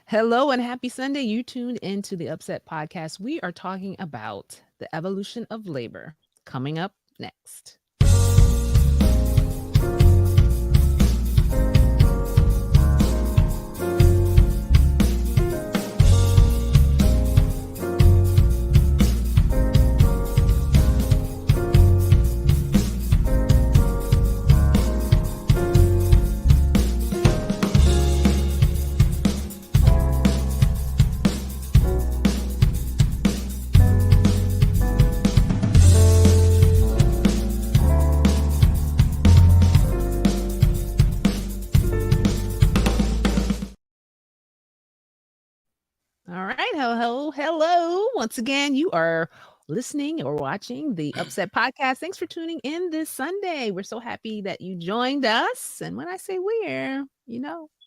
Hello and happy Sunday. You tuned into the UpSet podcast. We are talking about the evolution of labor coming up next. All right. Hello. Once again, you are listening or watching the UpSet podcast. Thanks for tuning in this Sunday. We're so happy that you joined us. And when I say we're,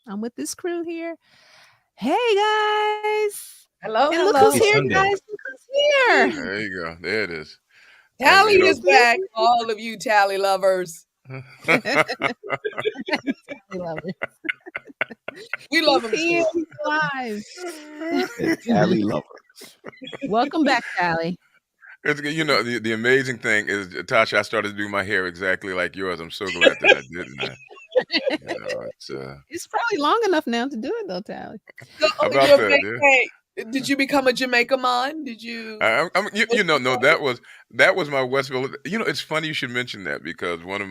I'm with this crew here. Hey, guys. Hello, And look who's hello. here, Sunday. guys. Look who's here. There you go. There it is. Tally you know- is back, all of you Tally lovers. I love it. We love them Here, too. he's live. Tally lovers. Welcome back, Tally. The amazing thing is, Tasha, I started to do my hair exactly like yours. I'm so glad that I didn't. It's probably long enough now to do it, though, Tally. So, About that, hey, did you become a Jamaica man? Did you? No, that was my Westville. It's funny you should mention that because one of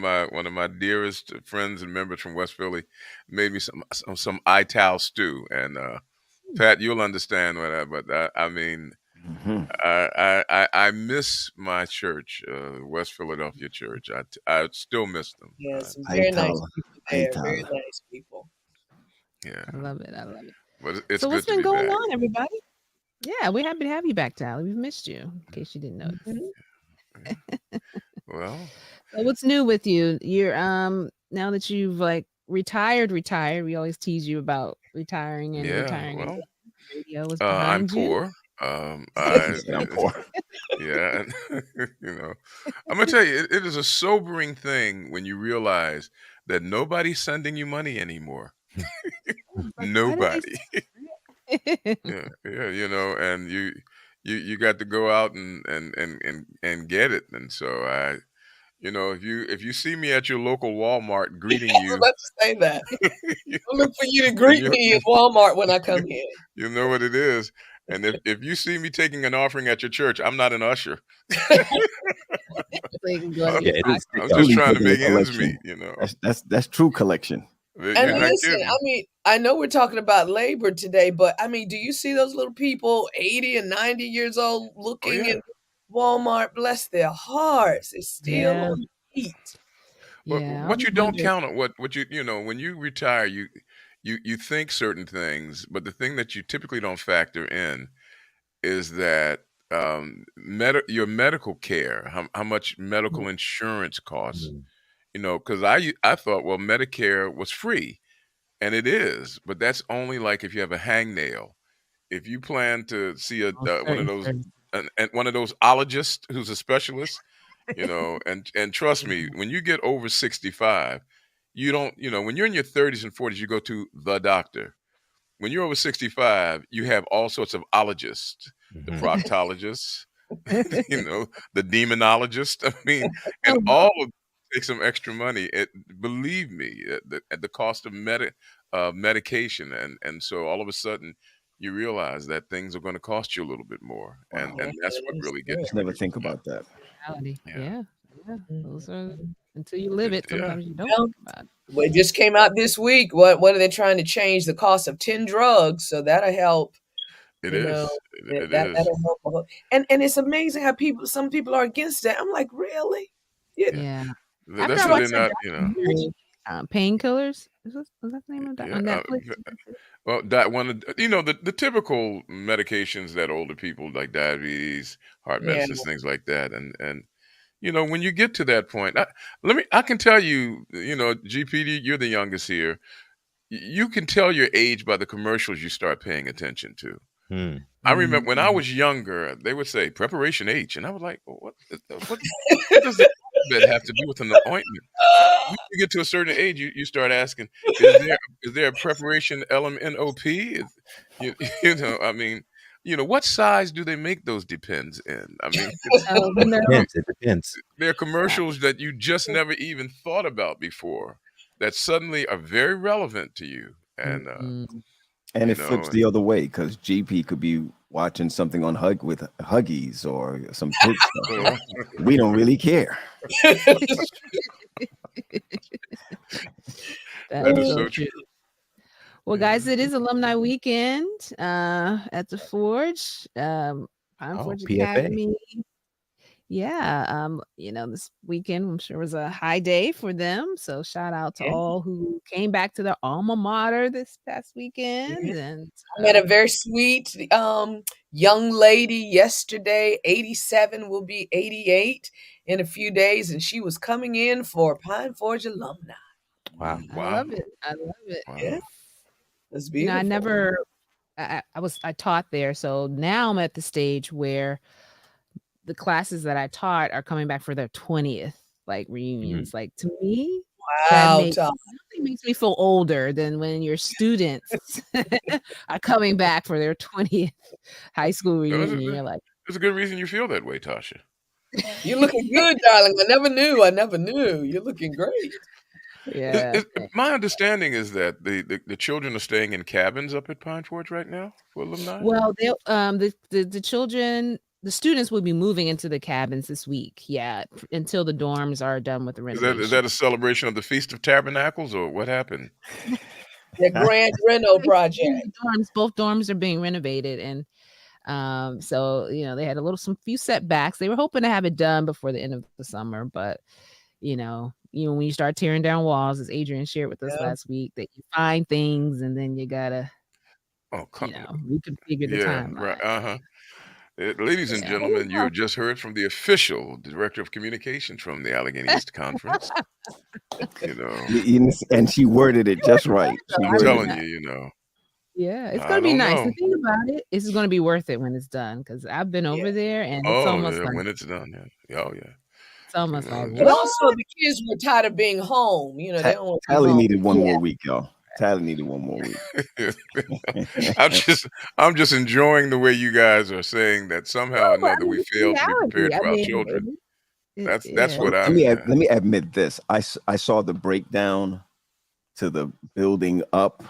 my dearest friends and members from West Philly made me some Ital stew, and Pat, you'll understand what I mean. I miss my church, West Philadelphia Church. I still miss them. Yes, very nice people there. Ital. Very nice people. Yeah, I love it. but it's So good what's to been be going back. on, everybody? Yeah, we're happy to have you back, Tally. We've missed you, in case you didn't know. Well, So what's new with you? You're now that you've retired. We always tease you about retiring and yeah. retiring. Well, Radio was I'm behind you. poor. I'm poor. Yeah, and I'm gonna tell you, it is a sobering thing when you realize that nobody's sending you money anymore. Nobody. Yeah, and you got to go out and get it. And so if you see me at your local Walmart greeting I was you, about to say that. you I look for you to greet me at Walmart when I come in. you know what it is. And if you see me taking an offering at your church, I'm not an usher. So you can go to Yeah, your it is. pocket. I'm Truly just trying to taking a make ends collection. meet. That's true collection. You're And not listen, kidding. I mean, I know we're talking about labor today, but I mean, do you see those little people, 80 and 90 years old, looking yeah. in Walmart? Bless their hearts. They're still Yeah. on the feet. Yeah, What I you don't wonder- count on, what when you retire, you think certain things, but the thing that you typically don't factor in is that your medical care, how much medical insurance costs. Because I thought, well, Medicare was free, and it is, but that's only like if you have a hangnail. If you plan to see one of those one of those ologists who's a specialist, and trust me, when you get over 65, you don't, when you're in your 30s and 40s, you go to the doctor. When you're over 65, you have all sorts of ologists, the proctologists, the demonologist. I mean, and all of them take some extra money. Believe me, at the cost of medication, and so all of a sudden you realize that things are going to cost you a little bit more, and that's what really gets Just you. never think about that. reality. Yeah. Yeah. Those are until you live it. Yeah. Sometimes you don't Well, think about it. Well, it just came out this week. What are they trying to change the cost of 10 drugs? So that'll help. It You is. know, It that'll is. help. A whole- And it's amazing how some people are against that. I'm like, really? Yeah. After That's I what watched they're that not. documentary, Painkillers. Was that the name of that on Yeah, Netflix? Well, that one, the typical medications that older people like diabetes, heart Yeah. medicines, things like that, and when you get to that point, I can tell you, GPD, you're the youngest here. You can tell your age by the commercials you start paying attention to. I remember when I was younger, they would say Preparation H, and I was like, well, what does alphabet have to do with an ointment? When you get to a certain age, you start asking, is there a preparation LMNOP? You, you know, I mean, what size do they make those Depends in? I mean, Oh, no. Depends. It depends. there are Wow. commercials that you just never even thought about before that suddenly are very relevant to you. And, Mm. And you it flips know, the other way because GP could be watching something on with Huggies or some kid stuff. oh, We don't really care. That that is is so so true. true. Well, guys, Yeah. it is alumni weekend at the Forge, Pine Oh, Forge PFA. Academy. Yeah, this weekend I'm sure was a high day for them. So shout out to Yeah. all who came back to their alma mater this past weekend. Mhm. And I met a very sweet young lady yesterday, 87, will be 88 in a few days, and she was coming in for Pine Forge alumni. Wow. I Wow. love it. I love it. Yeah, Wow. that's I beautiful. never I taught there, so now I'm at the stage where the classes that I taught are coming back for their 20th like reunions. Like to me, that Wow, makes Tom. nothing makes me feel older than when your students are coming back for their 20th high school No, reunion. You're like, there's a good reason you feel that way, Tasha. You're looking good, darling. I never knew. I never knew. You're looking great. yeah. My understanding is that the children are staying in cabins up at Pine Forge right now for alumni. Well, they the children, the students will be moving into the cabins this week. Yeah, until the dorms are done with the Is renovation. that a celebration of the Feast of Tabernacles or what happened? The Grand Reno project. The dorms, both dorms are being renovated, and so they had some few setbacks. They were hoping to have it done before the end of the summer, but when you start tearing down walls, as Adrian shared with us Yeah. last week, that you find things and then you gotta Oh, reconfigure the yeah, timeline. right. Ladies and Yeah. gentlemen, you have just heard from the official director of communications from the Allegheny East Conference. And she worded it just right. She I'm worded telling it. you, Yeah, it's I gonna be don't nice. know. The thing about it is, it's gonna be worth it when it's done because I've been over Yeah. there and it's Oh, almost yeah, like when it's done, yeah. Oh, yeah. it's almost like And what? also, the kids were tired of being home. They don't want to be Tally home. needed one Yeah. more week, y'all. Tally needed one more week. I'm just enjoying the way you guys are saying that somehow or No, I another we mean, it's failed to be prepared reality. I for our mean, children. That's yeah. what Let I'm. me admit this. I saw the breakdown to the building up,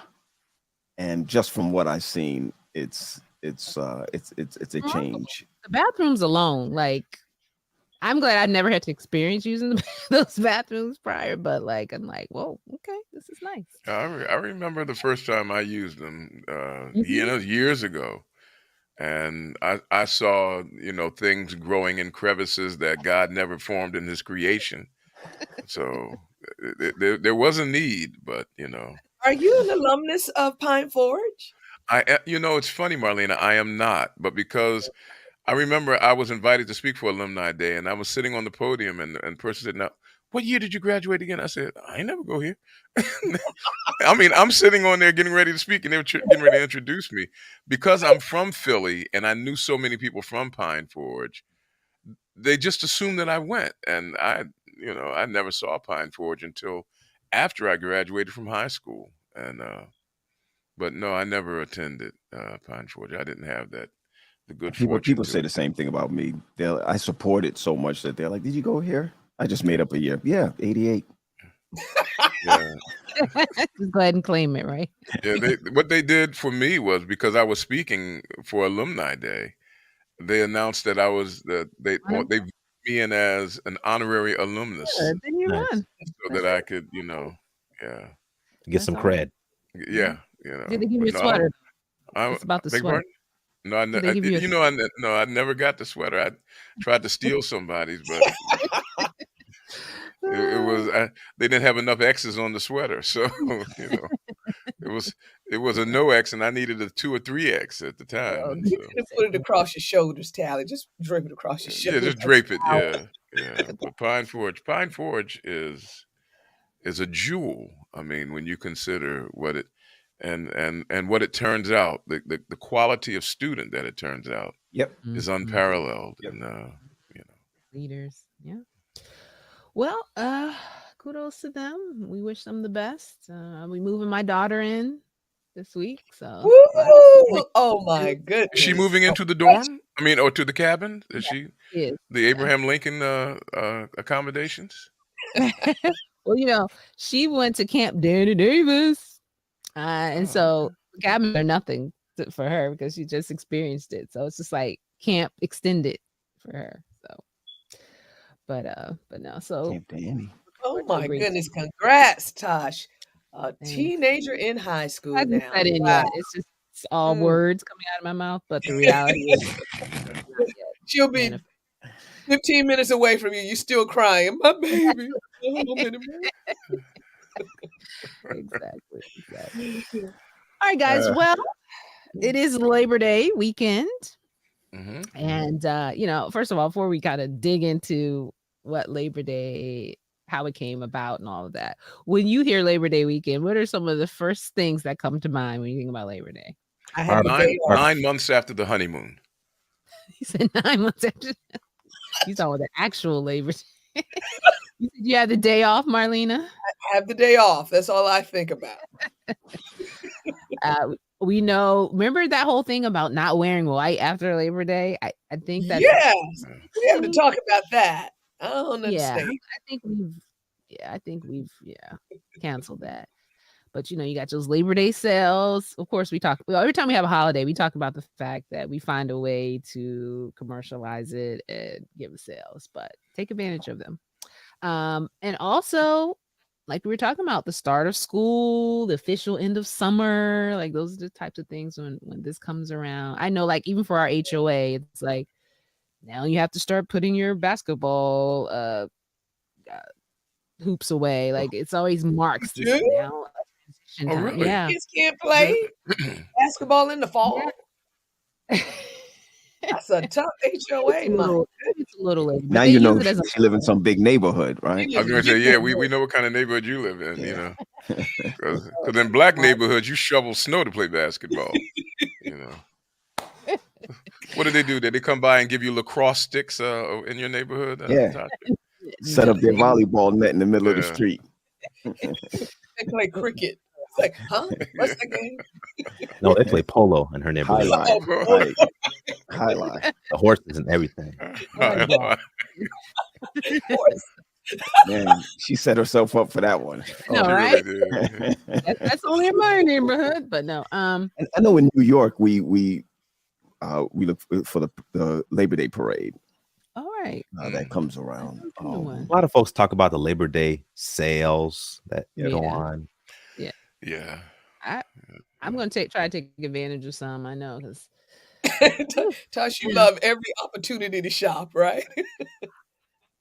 and just from what I've seen, it's a change. The bathrooms alone, like I'm glad I never had to experience using those bathrooms prior, but I'm like, whoa, okay, this is nice. I remember the first time I used them, Mhm. years ago, and I saw things growing in crevices that God never formed in His creation. So there was a need, but Are you an alumnus of Pine Forge? it's funny, Marlena, I am not, but because I remember I was invited to speak for Alumni Day, and I was sitting on the podium, and the person said, "Now, what year did you graduate again?" I said, "I ain't never go here." I mean, I'm sitting on there getting ready to speak, and they were getting ready to introduce me because I'm from Philly, and I knew so many people from Pine Forge. They just assumed that I went, and I never saw Pine Forge until after I graduated from high school, and but no, I never attended Pine Forge. I didn't have the good fortune People to say the attend. same thing about me. I support it so much that they're like, "Did you go here?" I just made up a year. Yeah, 88. Yeah. Just go ahead and claim it, right? Yeah, what they did for me was because I was speaking for Alumni Day, they announced that they viewed me in as an honorary alumnus Then you Nice. won. so that I could, yeah, Get some That's cred. yeah, Did they give you But a no, sweater? I It's about the beg sweater. pardon? No, Did they give you a no, I never got the sweater. I tried to steal somebody's, but it was they didn't have enough X's on the sweater, so it was it was a no X, and I needed a 2 or 3X at the time, and You so could have put it across your shoulders, Tally. Just drape it across your yeah, shoulders. just drape it, yeah. But Pine Forge is a jewel. I mean, when you consider what it and what it turns out, the quality of student that it turns out Yep. is Mhm. unparalleled, Yep. and Leaders. Yeah. Well, kudos to them. We wish them the best. We moving my daughter in this week, so a lot of Woo! excitement. Oh my Is she goodness. moving So into the much. dorm? I mean, or to the cabin? Is Yeah, she she is. the Yeah. Abraham Lincoln accommodations? Well, she went to Camp Danny Davis, and Oh, so cabins are nothing for her because she just experienced it. So it's just like camp extended for her. So, but no. So Camp Danny. looking Oh forward to a my great goodness. Congrats, Tosh. A thanks. teenager in high school Hasn't now. set in Wow. yet. It's all Mm. words coming out of my mouth, but the reality is it's not yet She'll be manifest. 15 minutes away from you. You still crying. My baby. Oh, my baby. Exactly, exactly. All right, guys. Uh, Well, it is Labor Day weekend. hmm And first of all, before we kind of dig into what Labor Day, how it came about and all of that, when you hear Labor Day weekend, what are some of the first things that come to mind when you think about Labor Day? I have a nine day barbecue. off. Barbecue. 9 months after the honeymoon. He said 9 months after. You talking about the actual Labor Day. You said you had the day off, Marlena. I have the day off. That's all I think about. We know. Remember that whole thing about not wearing white after Labor Day? I think that's Yes. We have to changed. talk about that. I don't Yeah, understand. I think we've. Yeah, I think we've. Yeah, canceled that. But you got those Labor Day sales. Of course, every time we have a holiday, we talk about the fact that we find a way to commercialize it and give sales, but take advantage of them. And also, like we were talking about, the start of school, the official end of summer, like those are the types of things when this comes around. I know, like even for our HOA, it's like now you have to start putting your basketball uh, hoops away. Like it's always marks this Dude, now transition Oh, time. really? Yeah. kids can't play basketball in the fall. Yeah. That's a tough It's HOA, a my little goodness. it's a little late, Now but they you use know it as a she live in some big neighborhood, right? She I was lives in going to say, big yeah, neighborhood. we know what kind of neighborhood you live in, Yeah. because in black neighborhoods, you shovel snow to play basketball, you know. What do? Did they come by and give you lacrosse sticks in your neighborhood, Yeah. Tasha? Set up no, their they volleyball net in the middle of the Yeah. street. They play cricket. It's like, huh? What's that game? No, they play polo in her neighborhood. Highlight. Oh, Right. Highlight. The horses and everything. volleyball. horse. Man, she set herself up for that one. No, She Oh. right? really did. That's only in my neighborhood, but no. And I know in New York we look for the Labor Day parade All right. that comes around. That's a new one. A lot of folks talk about the Labor Day sales that go Yeah. on. Yeah. I'm gonna try to take advantage of some. I know because Tosh, you love every opportunity to shop, right?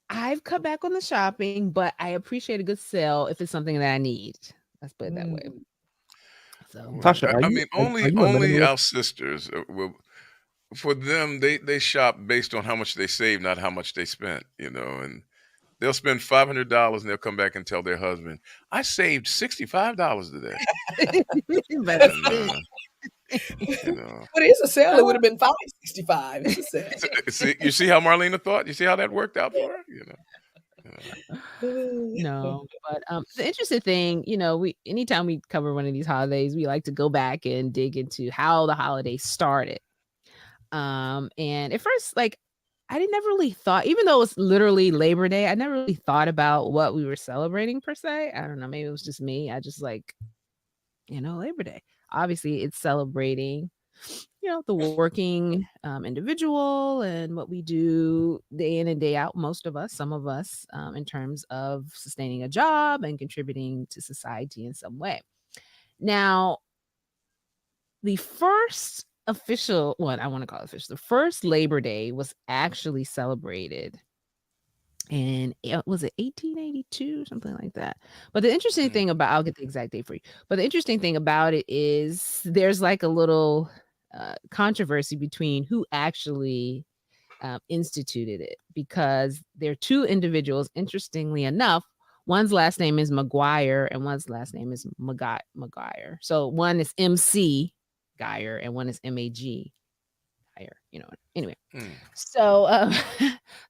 I've cut back on the shopping, but I appreciate a good sale if it's something that I need. Let's put it that way. So Well, Tasha, I mean, are only you a only our minimalist? sisters will. For them, they shop based on how much they save, not how much they spent. And they'll spend $500 and they'll come back and tell their husband, "I saved $65 today." but And But it's a sale. It would have been $5.65. It's a sale. you see how Marlena thought. You see how that worked out for her. no, but the interesting thing, we anytime we cover one of these holidays, we like to go back and dig into how the holiday started. And at first, like I didn't never really thought, even though it's literally Labor Day, I never really thought about what we were celebrating per se. I don't know, maybe it was just me. I just like, Labor Day. Obviously, it's celebrating, the working individual and what we do day in and day out. Most of us, some of us, in terms of sustaining a job and contributing to society in some way. Now, the first official one, I want to call it official, the first Labor Day was actually celebrated in, was it 1882, something like that. But the interesting thing about, I'll get the exact date for you, but the interesting thing about it is there's like a little controversy between who actually instituted it, because there are two individuals, interestingly enough. One's last name is McGuire and one's last name is McGuire. So one is MC Geyer and one is MAG Maguire. You know. Anyway, Mm. so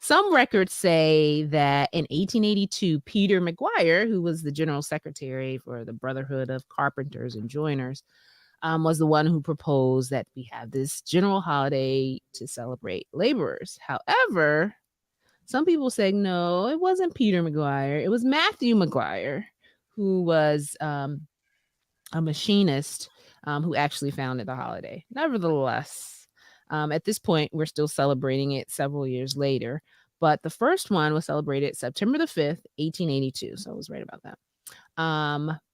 some records say that in 1882, Peter Maguire, who was the general secretary for the Brotherhood of Carpenters and Joiners, was the one who proposed that we have this general holiday to celebrate laborers. However, some people say no, it wasn't Peter Maguire. It was Matthew Maguire, who was a machinist who actually founded the holiday. Nevertheless, at this point, we're still celebrating it several years later. But the first one was celebrated September the 5th, 1882. So I was right about that.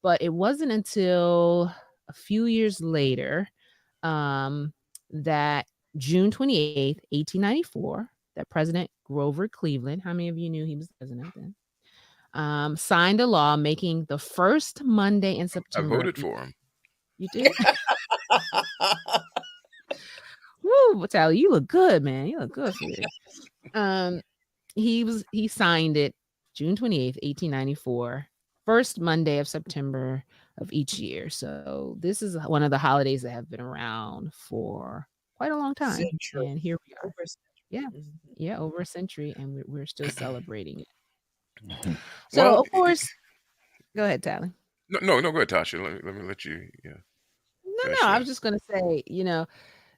But it wasn't until a few years later um, that June 28th, 1894, that President Grover Cleveland, how many of you knew he was president then? Signed a law making the first Monday in I September. voted for him. You did? Woo, Tally, you look good, man. You look good for this. He signed it June 28th, 1894, first Monday of September of each year. So this is one of the holidays that have been around for quite a long time. Century. And here we are. Over a century. Yeah. Mhm. Yeah, over a century, and we're still celebrating it. Mhm. So Well, of course, go ahead, Tally. no, go ahead, Tasha. Let me let you finish No, I that. was just gonna say,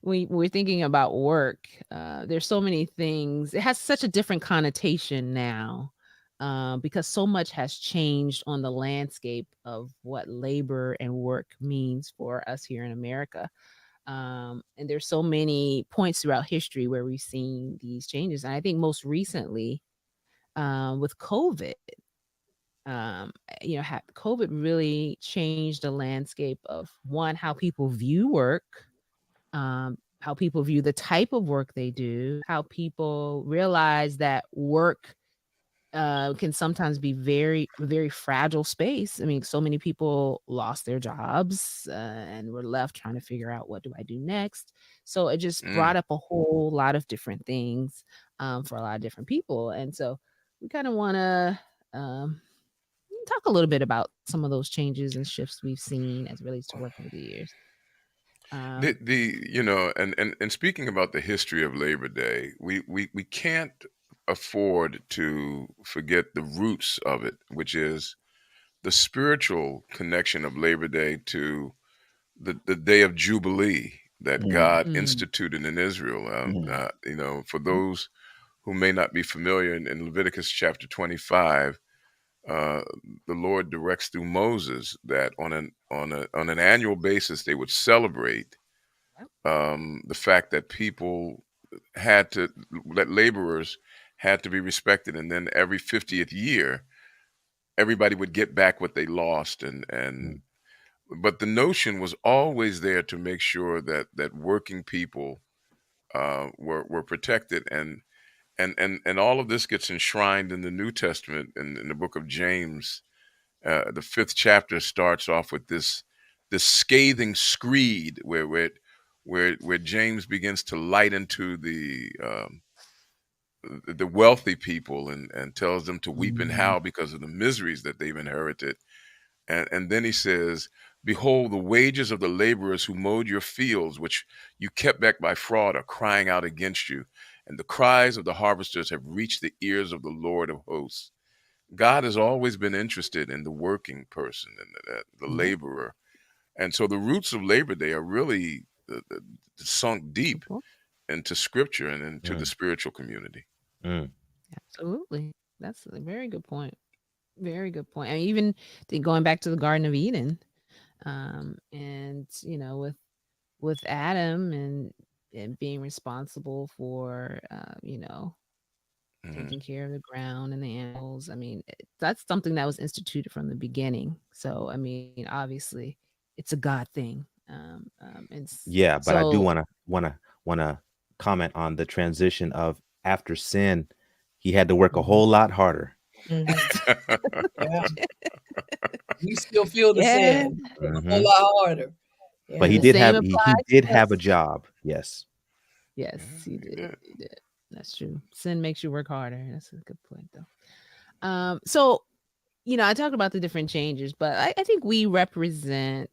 we're thinking about work. There's so many things. It has such a different connotation now, because so much has changed on the landscape of what labor and work means for us here in America. And there's so many points throughout history where we've seen these changes. And I think most recently, with COVID, COVID really changed the landscape of one, how people view work, how people view the type of work they do, how people realize that work can sometimes be very, very fragile space. I mean, so many people lost their jobs and were left trying to figure out, what do I do next? So it just brought Mm. up a whole lot of different things for a lot of different people. And so we kind of want to talk a little bit about some of those changes and shifts we've seen as it relates to work over the years. The and speaking about the history of Labor Day, we can't afford to forget the roots of it, which is the spiritual connection of Labor Day to the day of Jubilee that Mhm. God Mm, instituted in Israel. Mhm. For mhm, those who may not be familiar, in Leviticus chapter 25, uh, the Lord directs through Moses that on an annual basis they would celebrate yep, the fact that people had to that laborers had to be respected, and then every 50th year everybody would get back what they lost, and Mhm. but the notion was always there to make sure that working people were protected, and all of this gets enshrined in the New Testament in the book of James. The fifth chapter starts off with this scathing screed where James begins to light into the wealthy people and tells them to weep and Mhm. howl because of the miseries that they've inherited. And then he says, "Behold, the wages of the laborers who mowed your fields, which you kept back by fraud, are crying out against you. And the cries of the harvesters have reached the ears of the Lord of hosts." God has always been interested in the working person and the yep, laborer. And so the roots of Labor Day are really sunk good deep point. into scripture and into the Mm, spiritual community. mm. Absolutely. That's a very good point. Very good point. And even going back to the Garden of Eden, and with Adam and being responsible for Hmm. taking care of the ground and the animals. I mean, that's something that was instituted from the beginning. So I mean, obviously, it's a God thing. Yeah, but I do So wanna comment on the transition of after sin, he had to work a mhm. whole lot harder. Mhm. Yeah. We still feel the Yeah, sin a whole Mhm. lot harder. But and Yeah. the same applies he did to have a us. job. Yes. Yes, Yeah, he he did. did. He did. That's true. Sin makes you work harder. That's a good point, though. So I talked about the different changes, but I think we represent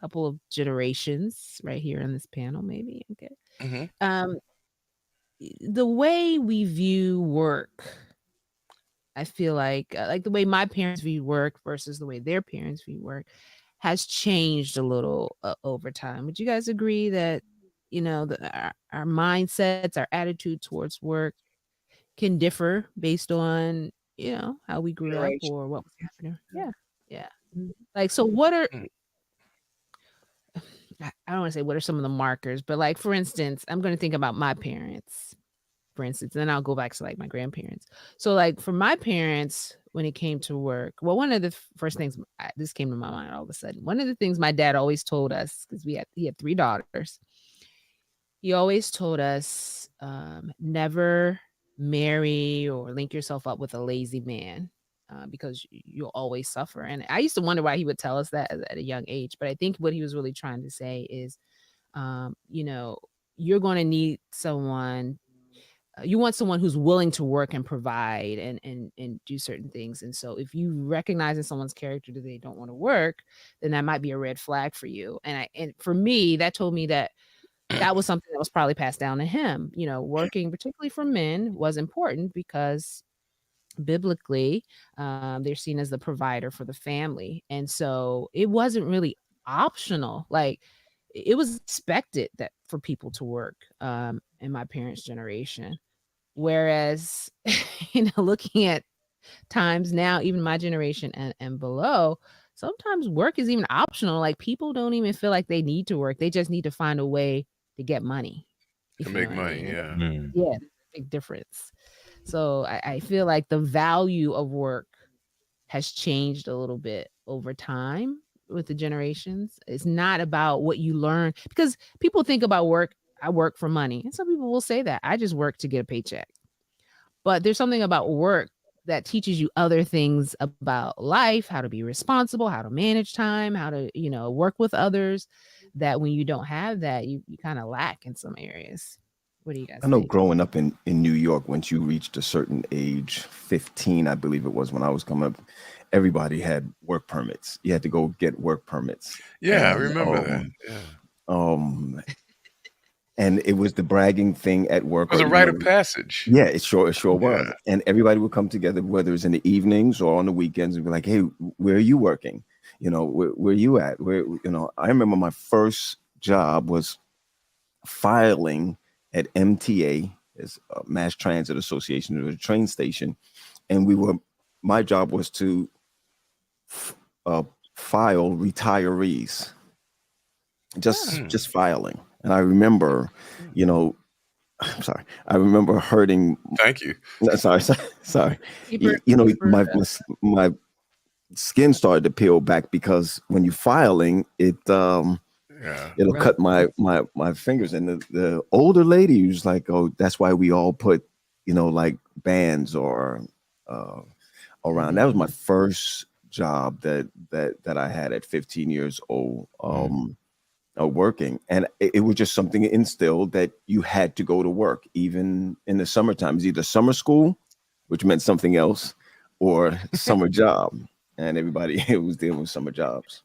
couple of generations right here on this panel, maybe. Okay. Hmm. Um, the way we view work, I feel like the way my parents view work versus the way their parents view work has changed a little over time. Would you guys agree that, our mindsets, our attitude towards work can differ based on, how we grew up Generation. or what was happening? Yeah. Yeah. Like, so what are, I don't want to say what are some of the markers, but like, for instance, I'm going to think about my parents, for instance, and then I'll go back to like my grandparents. So, like, for my parents, when it came to work, well, one of the first things this came to my mind all of a sudden. One of the things my dad always told us, because he had three daughters, he always told us, never marry or link yourself up with a lazy man. Because you'll always suffer. And I used to wonder why he would tell us that at a young age. But I think what he was really trying to say is, you know, you're going to need someone. You want someone who's willing to work and provide and do certain things. And so if you recognize in someone's character that they don't want to work, then that might be a red flag for you. And for me, that told me that that was something that was probably passed down to him. Working, particularly for men, was important because biblically, they're seen as the provider for the family. And so it wasn't really optional. Like, it was expected that for people to work, in my parents' generation. Whereas, looking at times now, even my generation and below, sometimes work is even optional. Like, people don't even feel like they need to work. They just need to find a way to get money, To if you know make what I money, mean. yeah. Mm. Yeah, there's a big difference. So I feel like the value of work has changed a little bit over time with the generations. It's not about what you learn, because people think about work. I work for money. And some people will say that I just work to get a paycheck. But there's something about work that teaches you other things about life, how to be responsible, how to manage time, how to, work with others, that when you don't have that, you kind of lack in some areas. What do you guys I know think? growing up in New York, once you reached a certain age, 15, I believe it was when I was coming up, everybody had work permits. You had to go get work permits. Yeah, I And remember that. Yeah. um and it was the bragging thing at It work, was or a rite of passage. yeah, it sure was. Yeah. And everybody would come together, whether it's in the evenings or on the weekends, and be like, "Hey, where are you working? Where you at? I remember my first job was filing at MTA, as Mass Transit Association, it was a train station, and my job was to uh, file retirees, just Oh, Mm, just filing. And I remember, you know, I'm sorry, I remember hurting. thank you. No, sorry, sorry. paper, My, paper. my skin started to peel back because when you filing Yeah. it'll Rough. cut my fingers. And the older lady was like, "Oh, that's why we all put like bands or uh, around." That was my Mhm. first job that I had at 15 years old. Mm. Working, and it was just something instilled that you had to go to work even in the summertime. It's either summer school, which meant something else, or summer job, and everybody was dealing with summer jobs.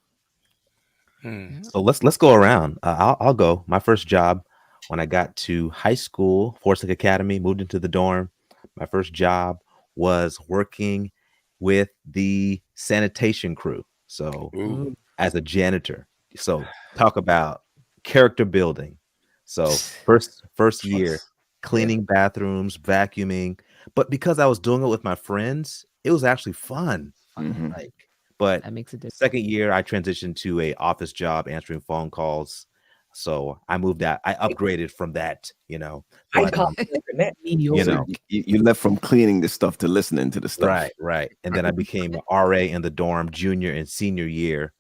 Hmm. Yeah. So let's go around. I'll go. My first job when I got to high school, Forsyth Academy, moved into the dorm. My first job was working with the sanitation crew. So Ooh. Ooh. as a janitor. So talk about character building. So first year Yeah. cleaning bathrooms, vacuuming, but because I was doing it with my friends, it was actually fun. Fun. Hmm. Like, but That makes a difference. second year I transitioned to a office job answering phone calls. So I moved out. I upgraded from that, I but call that. you So Mediocre. know, you left from cleaning the stuff to listening to the stuff. right. And then I became an RA in the dorm junior and senior year.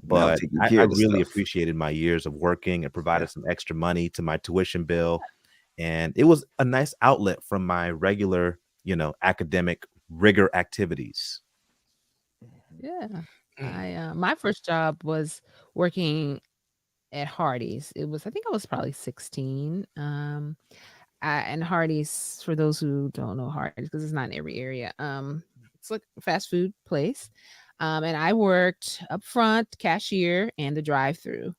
Now But taking I care of the really stuff. appreciated my years of working and Yeah. provided some extra money to my tuition bill. And it was a nice outlet from my regular, academic rigor activities. Yeah. Mm. My first job was working at Hardee's. I think I was probably 16. And Hardee's, for those who don't know Hardee's, because it's not in every area, it's like a fast food place. And I worked up front, cashier, and the drive-through.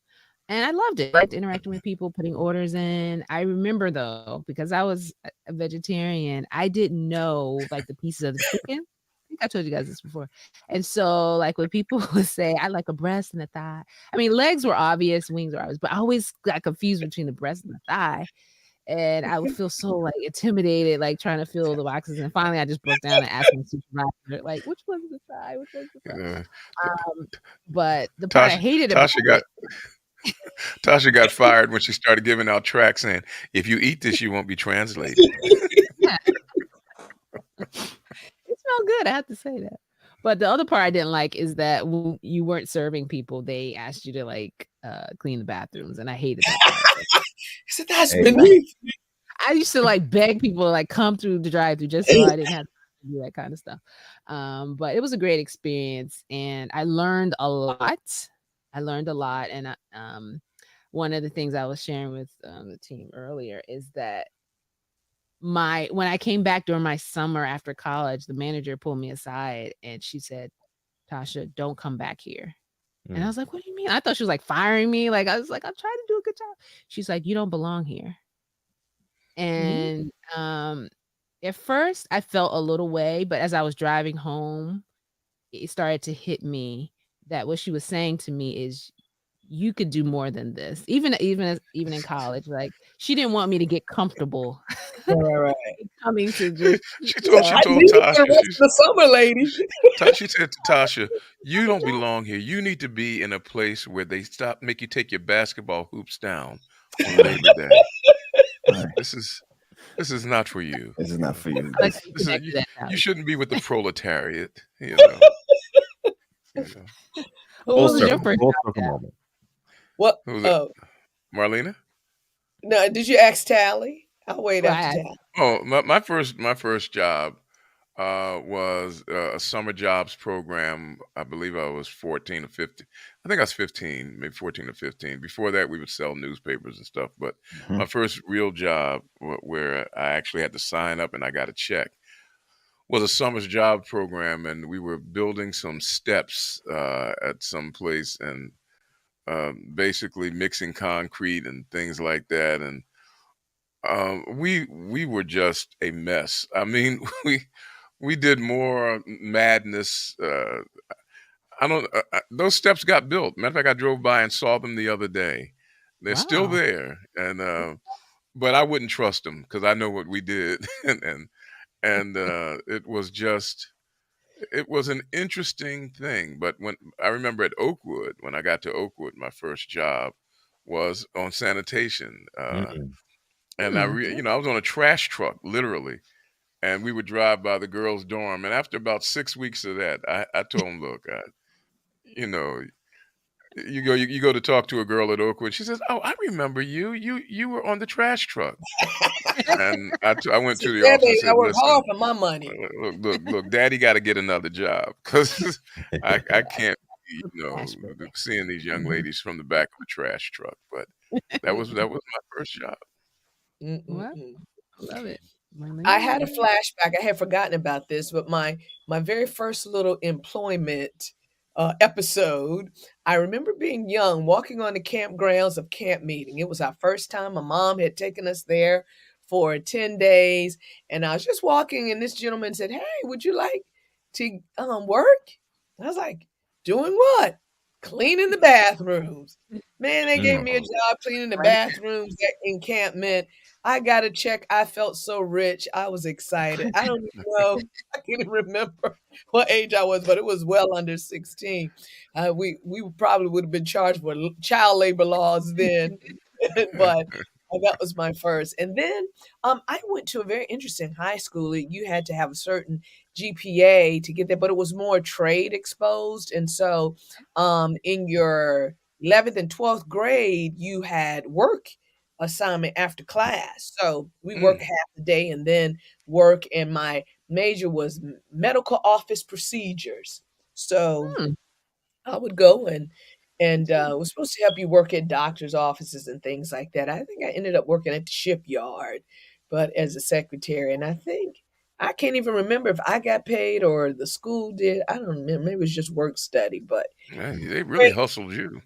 And I loved it. I liked interacting with people, putting orders in. I remember though, because I was a vegetarian, I didn't know like the pieces of the chicken. I think I told you guys this before. And so like when people would say, I like a breast and a thigh. I mean, legs were obvious, wings were obvious, but I always got confused between the breast and the thigh. And I would feel so like intimidated, like trying to fill the boxes. And finally I just broke down and asked my supervisor, like, which one's the thigh? Which one's the thigh? Uh, But the part I Tasha, hated about Tasha got it, Tasha got fired when she started giving out tracts saying, "If you eat this, you won't be translated." yeah, it smelled good, I have to say that. But the other part I didn't like is that when you weren't serving people, they asked you to like clean the bathrooms, and I hated that part. Like, He said, that's Hey, beneath. I used to like beg people to like come through the drive-through just so I didn't have to do that kind of stuff. But it was a great experience, and I learned a lot. I learned a lot, and one of the things I was sharing with the team earlier is that my when I came back during my summer after college, the manager pulled me aside and she said, "Tasha, don't come back here." And I mm, was like, "What do you mean?" I thought she was like firing me. Like I was like, "I'm trying to do a good job." She's like, "You don't belong here." Mhm. And at first I felt a little way, but as I was driving home, it started to hit me that what she was saying to me is you could do more than this. Even in college, like she didn't want me to get comfortable Right, right. coming to just Yeah, She I told need you for Tasha, the rest of the summer, lady. She said to Tasha, "You do a don't job. belong here. You need to be in a place where they stop make you take your basketball hoops down on Labor Day. Right. This is not for you. This is You not know, for you. I like how This you this is connected that, you Sally. shouldn't be with the proletariat. You know, you know. Well, full what was your circle, first full job, circle Dad? moment. What? Who was it? Oh, Marlena? no, did you ask Tally? I'll wait Well, after Tally. Oh, my first job was a summer jobs program. I believe I was 14 or 15. I think I was 15, maybe 14 or 15. Before that, we would sell newspapers and stuff. But Mhm. my first real job, where I actually had to sign up and I got a check, was a summer's job program, and we were building some steps at some place and basically mixing concrete and things like that. And we were just a mess. I mean, we did more madness. I don't. Those steps got built. Matter of fact, I drove by and saw them the other day. They're still Wow. there, and but I wouldn't trust them because I know what we did, and it was just it was an interesting thing. But when I remember at Oakwood, when I got to Oakwood, my first job was on sanitation, Mm, and I was on a trash truck literally, and we would drive by the girls' dorm. And after about 6 weeks of that, I told them, "Look, you know, you go to talk to a girl at Oakwood. She says, 'Oh, I remember you. You were on the trash truck.'" And I went See, to the yeah, office and baby, I said, work "Listen, hard for my money. look, Daddy got to get another job because I can't be, Cash program. seeing these young Mhm. ladies from the back of a trash truck." But that was my first job. Well, Mm-mm-mm. I love it. I Marlena, had a you flashback. I had forgotten about this, but my very first little employment episode. I remember being young, walking on the campgrounds of camp meeting. It was our first time. My mom had taken us there for 10 days, and I was just walking, and this gentleman said, "Hey, would you like to work?" I was like, "Doing what?" "Cleaning the bathrooms." Man, they gave mm, me a Oh, job cleaning the right bathrooms at encampment. I got a check. I felt so rich. I was excited. I don't even know. I can't even remember what age I was, but it was well under 16. We probably would have been charged with child labor laws then, but that was my first. And then I went to a very interesting high school. You had to have a certain GPA to get there, but it was more trade exposed. And so in your 11th and 12th grade, you had work assignment after class. So we work mm, half the day and then work. And my major was medical office procedures. So Hmm, I would go and interesting. was supposed to help you work at doctors' offices and things like that. I think I ended up working at the shipyard, but as a secretary. And I think I can't even remember if I got paid or the school did. I don't remember. Maybe it was just work study, but Man, they really great. hustled you.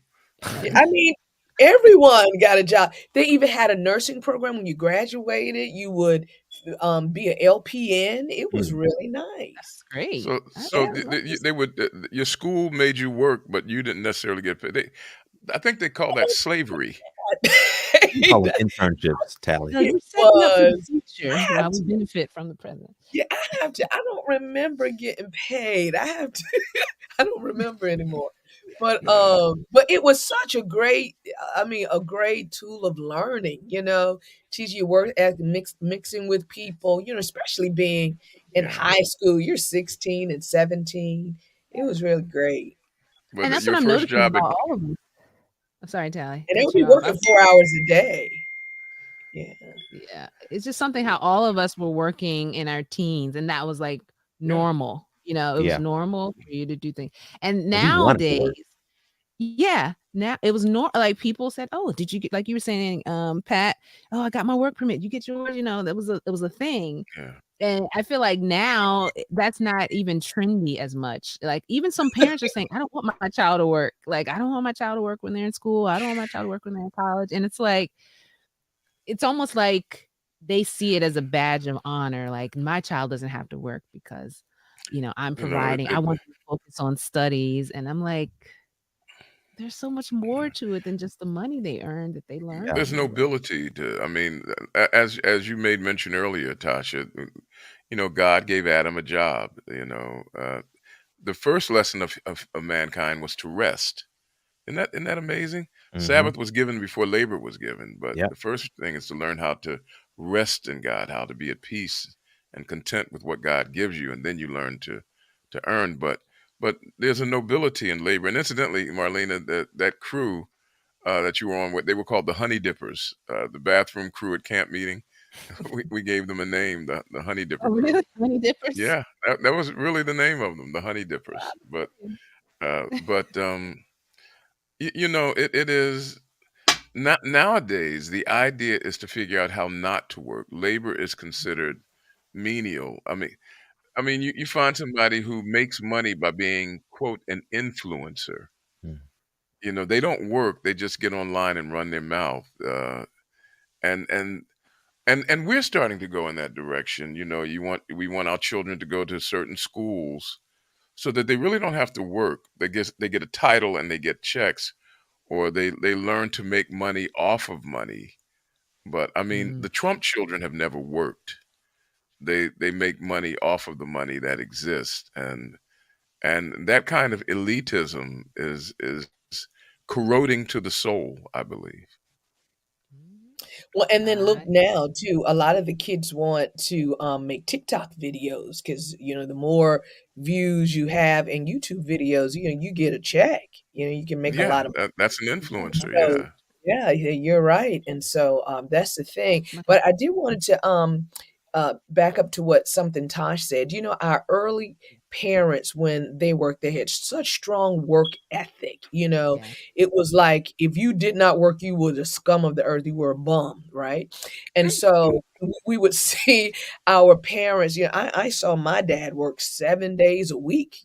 Yeah, I mean, everyone got a job. They even had a nursing program when you graduated. You would be an LPN. It was Mm. really nice. That's great. So, I so love this. they would your school made you work, but you didn't necessarily get paid. I think they call that slavery. We call them internships, Tally. No, It you're setting up for the was. I future have while we to. benefit from the present. Yeah, I have to. I don't remember getting paid. I have to. I don't remember anymore. Yeah, But it was such a great, I mean, a great tool of learning, teaching you work ethic, mixing with people, especially being in yeah. high school. You're 16 and 17. It was really great. And But that's what your I'm first noticing job at about all of them. I'm sorry, Tally, And they would cut be you off. working 4 hours a day. Yeah. Yeah, it's just something how all of us were working in our teens, and that was like yeah, normal. It was Yeah. normal for you to do things. And And we wanted to nowadays, work. yeah, now it was like people said, "Oh, did you get like you were saying, Pat? Oh, I got my work permit. You get yours." That was a thing. yeah. And I feel like now that's not even trendy as much. Like even some parents are saying, "I don't want my child to work. Like I don't want my child to work when they're in school. I don't want my child to work when they're in college." And it's like it's almost like they see it as a badge of honor. Like my child doesn't have to work because, I'm You know, providing. I want them to focus on studies. And I'm like, there's so much more to it than just the money they earn that they learn Yeah. there's when they work. nobility to. I mean, as you made mention earlier, Tasha, God gave Adam a job. The first lesson of mankind was to rest. Isn't that amazing? Hmm. Sabbath was given before labor was given, but Yep. the first thing is to learn how to rest in God, how to be at peace and content with what God gives you, and then you learn to earn. But there's a nobility in labor. And incidentally, Marlena, that crew that you were on with, they were called the Honey Dippers, the bathroom crew at camp meeting. We gave them a name, the Honey Oh, Dipper crew. really? Money dippers? Yeah, that was really the name of them, the Honey Dippers. But it is not nowadays. The idea is to figure out how not to work. Labor is considered menial. I mean, you find somebody who makes money by being, quote, an influencer. Mm. They don't work; they just get online and run their mouth. And and we're starting to go in that direction. We want our children to go to certain schools so that they really don't have to work. They get a title and they get checks, or they learn to make money off of money. But I mean, Mm, the Trump children have never worked. They make money off of the money that exists, and that kind of elitism is corroding to the soul, I believe. Well, and then look I now too, a lot of the kids want to make TikTok videos because the more views you have in YouTube videos, you get a check. You can make a Yeah, lot of that's an mhm, influencer. so Yeah, yeah, yeah, you're right, and so that's the thing. much But I did wanted to back up to what something Tosh said. Our early parents, when they worked, they had such strong work ethic. yeah. It was like if you did not work, you were the scum of the earth. You were a bum, right? And so we would see our parents. I saw my dad work 7 days a week.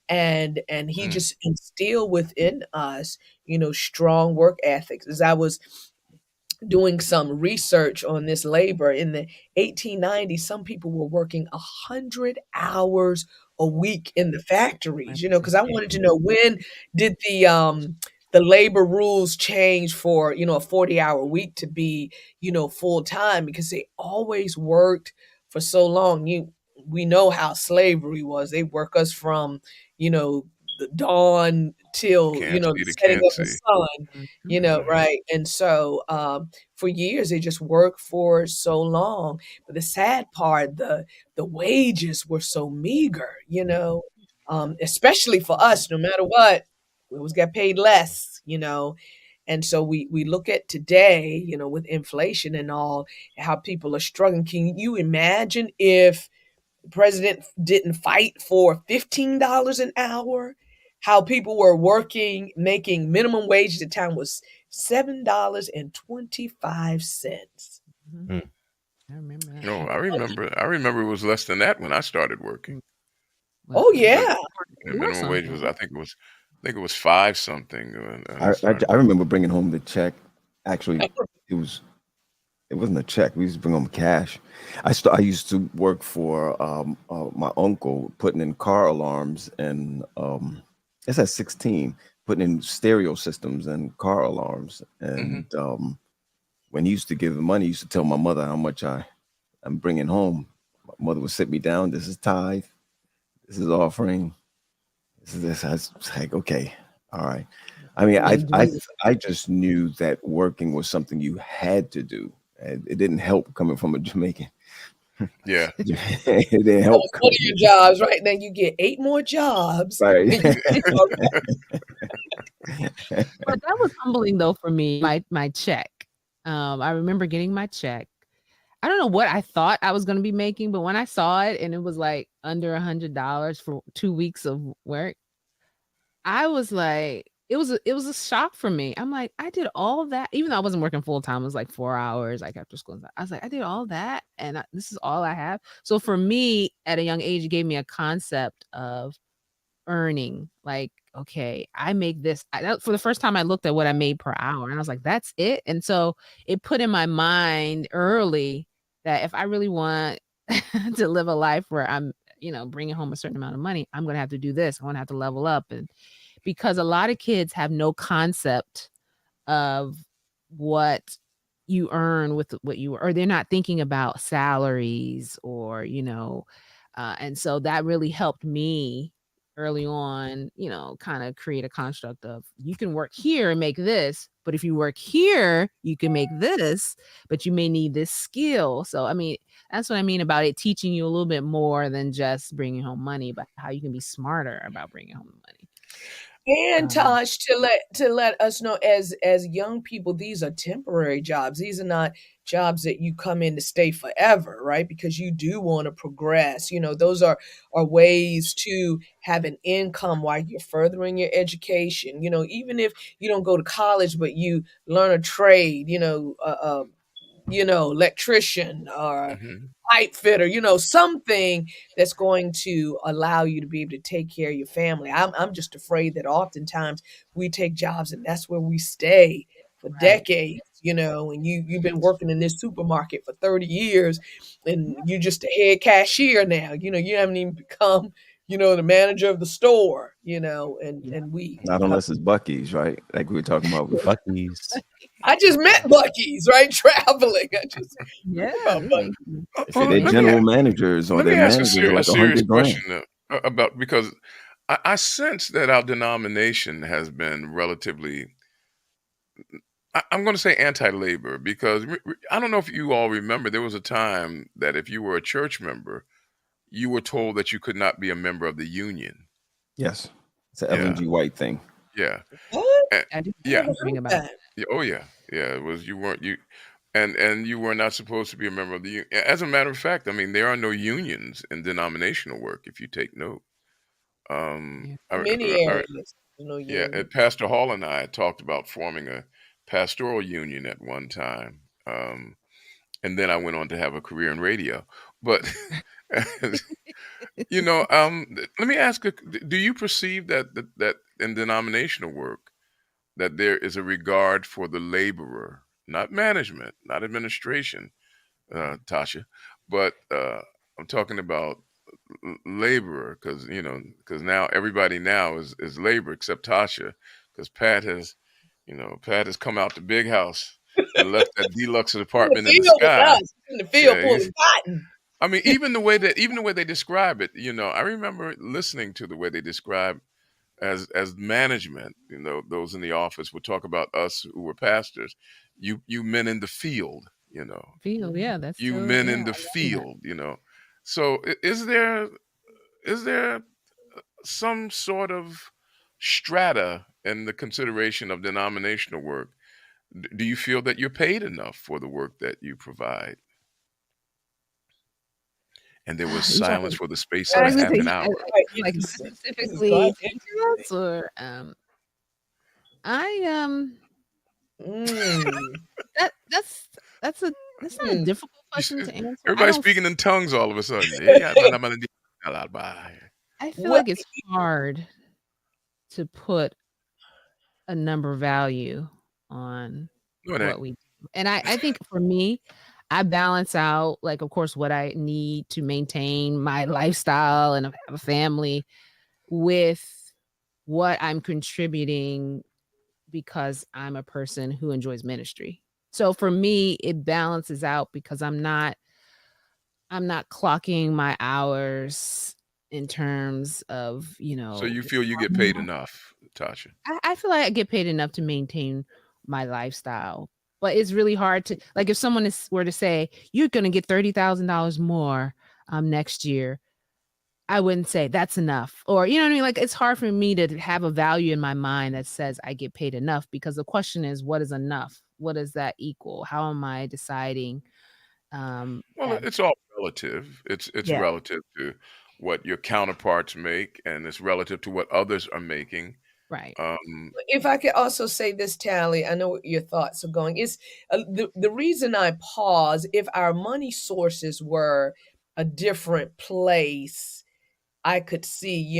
And he mm, just instilled within us strong work ethics. As I was doing some research on this labor in the 1890s, some people were working 100 hours a week in the factories, That's because I wanted to insane. know, when did the labor rules change for a 40-hour week to be full time, because they always worked for so long. We know how slavery was. They work us from you know the dawn till can't the see the setting can't of the see. sun, Mhm. Yeah, right? And so for years they just worked for so long. But the sad part, the wages were so meager, especially for us. No matter what, we always got paid less. And so we look at today, with inflation and all, how people are struggling. Can you imagine if the president didn't fight for $15 an hour? How people were working, making minimum wage at the time was $7.25. Mhm. Mm. I remember that. No, I remember it was less than that when I started working. Mm, Oh well, The, yeah. the or minimum wage was, something. I think it was five something when I started I working. remember bringing home the check. Actually, it was it wasn't a check. We used to bring home cash. I used to work for my uncle putting in car alarms and it's at 16 putting in stereo systems and car alarms. Hmm. And when he used to give the money, he used to tell my mother how much I'm bringing home. My mother would sit me down. This is tithe. This is offering. This is this. I was like, okay, all right. I mean, And they do it. I just knew that working was something you had to do, and it didn't help coming from a Jamaican. Yeah. It didn't That help was one of coming. your jobs, right? Now you get 8 more jobs, Right. and you are But that was humbling though for me. My check. I remember getting my check. I don't know what I thought I was going to be making, but when I saw it and it was like under $100 for 2 weeks of work, I was like, it was a shock for me. I'm like, I did all that, even though I wasn't working full time. It was like 4 hours, like after school. I was like, I did all that, and this is all I have. So for me, at a young age, it gave me a concept of earning. Like, okay, I make this. For the first time, I looked at what I made per hour, and I was like, that's it. And so it put in my mind early that if I really want to live a life where I'm, bringing home a certain amount of money, I'm going to have to do this. I'm going to have to level up. And because a lot of kids have no concept of what you earn with what you, or they're not thinking about salaries, or and so that really helped me early on, kind of create a construct of, you can work here and make this, but if you work here you can make this, but you may need this skill. So I mean, that's what I mean about it teaching you a little bit more than just bringing home money, but how you can be smarter about bringing home the money. and um Tosh, to let us know, as young people, these are temporary jobs. These are not jobs that you come in to stay forever, right? Because you do want to progress. Those are ways to have an income while you're furthering your education. Even if you don't go to college, but you learn a trade. Electrician or Hmm. pipe fitter, something that's going to allow you to be able to take care of your family. I'm just afraid that oftentimes we take jobs and that's where we stay for right. decades, and you've been working in this supermarket for 30 years and you just a head cashier now. You haven't even become, the manager of the store, and Yeah. and we Not unless it's Bucky's, right? Like we were talking about before. Bucky's. I just met Bucky's, right? Traveling. I just Yeah, heard about they Buc-. make you. If Well, they're let me general managers or let their me ask managers are a like a serious hundred question grand. about, because I sense that our denomination has been relatively, I'm going to say anti-labor, because I don't know if you all remember, there was a time that if you were a church member, you were told that you could not be a member of the union. Yes, it's an Ellen Yeah, G. White thing. yeah, What? and, I do I yeah, never remember hearing heard about that. yeah, oh yeah, yeah. It was, you weren't you, and you were not supposed to be a member of the union. As a matter of fact, I mean, there are no unions in denominational work. If you take note, yeah. In many areas, yeah, union. Pastor Hall and I talked about forming a pastoral union at one time. And then I went on to have a career in radio. But let me ask: do you perceive that in denominational work that there is a regard for the laborer, not management, not administration, Tasha, but I'm talking about laborer, because now everybody now is labor except Tasha, because Pat has come out the big house and left that deluxe In the apartment in the field with sky. us. In the field Yeah, pulling cotton. I mean, even the way they describe it, I remember listening to the way they describe as management. Those in the office would talk about us who were pastors. You men in the field, Feel, yeah, that's you so, men yeah, in the I love that. field. So is there some sort of strata in the consideration of denominational work? Do you feel that you're paid enough for the work that you provide? And there was You silence talking, for the space Well, of I a was gonna this half say, an hour. quite like interesting. This is specifically quite teachers, interesting. or I Mm. that's a That's not a Hmm. difficult You s- question to answer. Everybody's speaking in tongues all of a sudden. Yeah, I feel Well, like it's hard to put a number value on no, it what ain't. we do. And I think for me, I balance out, like, of course, what I need to maintain my lifestyle and have a family with what I'm contributing because I'm a person who enjoys ministry. So for me, it balances out because I'm not clocking my hours in terms of, So you feel you get paid enough, Tasha? I feel like I get paid enough to maintain my lifestyle. But it's really hard to, like, if someone were to say, you're going to get $30,000 more next year, I wouldn't say that's enough. Or, you know what I mean? Like, it's hard for me to have a value in my mind that says I get paid enough, because the question is, what is enough? What does that equal? How am I deciding Well, that? it's all relative. It's Yeah, relative to what your counterparts make, and it's relative to what others are making. right. Um, if I could also say this, Tally, I know what your thoughts are going. Is the reason I pause, if our money sources were a different place, I could see,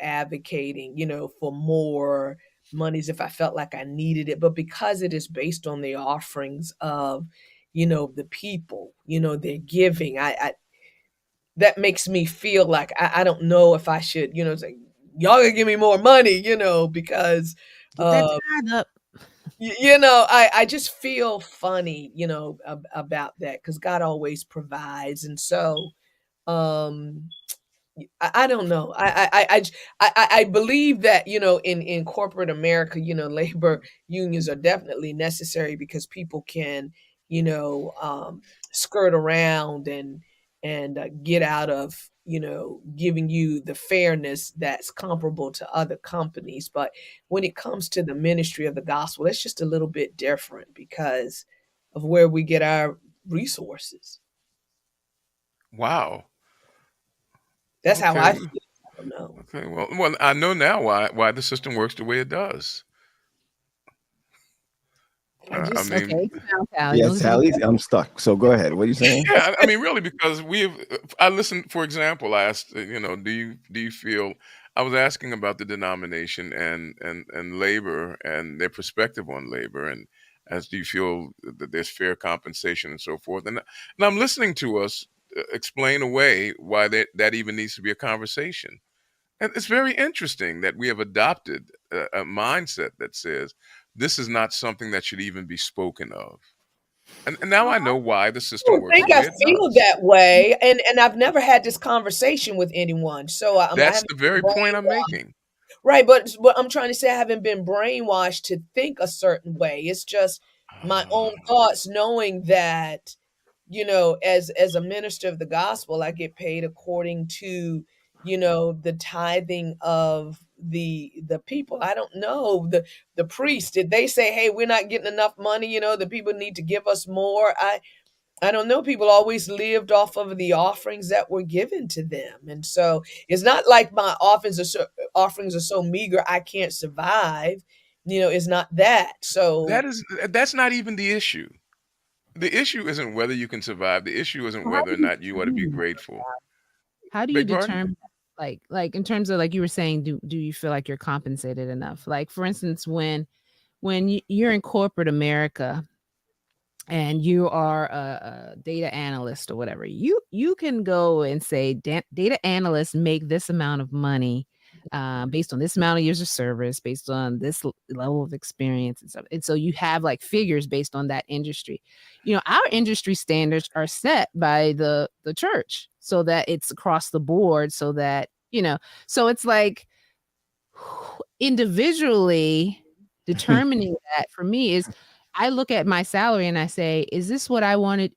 advocating, for more monies if I felt like I needed it. But because it is based on the offerings of, the people, they're giving, I that makes me feel like I don't know if I should, say, y'all gonna give me more money, because Get that uh tied up. I just feel funny, about that, because God always provides. And so um I don't know. I believe that, in corporate America, labor unions are definitely necessary because people can, skirt around and get out of, giving you the fairness that's comparable to other companies. But when it comes to the ministry of the gospel, it's just a little bit different because of where we get our resources. wow. That's how Okay. I feel. I don't know. Okay. Well, I know now why the system works the way it does. I I just Okay, mean, expound, Callie. Yeah, Don't listen to Sally, I'm stuck. So go ahead. What are you saying? yeah, I mean, really, because I listened, for example, I asked, do you feel, I was asking about the denomination and labor and their perspective on labor, and as do you feel that there's fair compensation and so forth, and I'm listening to us explain away why that even needs to be a conversation, and it's very interesting that we have adopted a mindset that says this is not something that should even be spoken of, and now I know why the system don't works the think I way it feel does. that way, and I've never had this conversation with anyone, so I That's haven't the been very point I'm brainwashed. making. Right, but I'm trying to say I haven't been brainwashed to think a certain way. It's just my Ah, own thoughts, knowing that, as a minister of the gospel, I get paid according to, the tithing of the people. I don't know, the priest. Did they say, hey, we're not getting enough money? The people need to give us more. I don't know. People always lived off of the offerings that were given to them, and so it's not like my offerings are so meager I can't survive. It's not that. So that's not even the issue. The issue isn't whether you can survive. The issue isn't So how whether do or you not you ought to be determine that? grateful. How do you Beg pardon? determine that? Like in terms of, like you were saying, do you feel like you're compensated enough? Like, for instance, when you're in corporate America and you are a data analyst or whatever, you can go and say, Data analysts make this amount of money based on this amount of years of service, based on this level of experience and stuff. And so you have like figures based on that industry. Our industry standards are set by the church so that it's across the board, so that, so it's like, individually determining that for me is, I look at my salary and I say, is this what I wanted?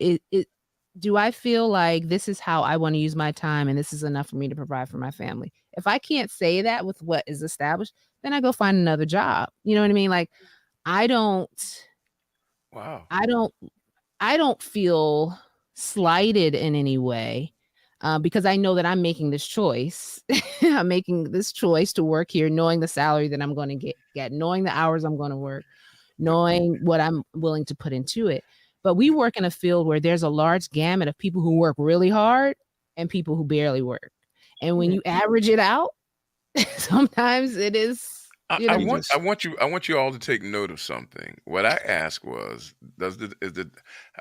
Do I feel like this is how I want to use my time and this is enough for me to provide for my family? If I can't say that with what is established, then I go find another job. You know what I mean? Like, I don't Wow. I don't I don't feel slighted in any way, because I know that I'm making this choice. I'm making this choice to work here, knowing the salary that I'm going to get, knowing the hours I'm going to work, knowing what I'm willing to put into it. But we work in a field where there's a large gamut of people who work really hard and people who barely work. And when Mhm. you average it out, sometimes it is, I, you I know, You want I just want you I want you all to take note of something. What I asked was,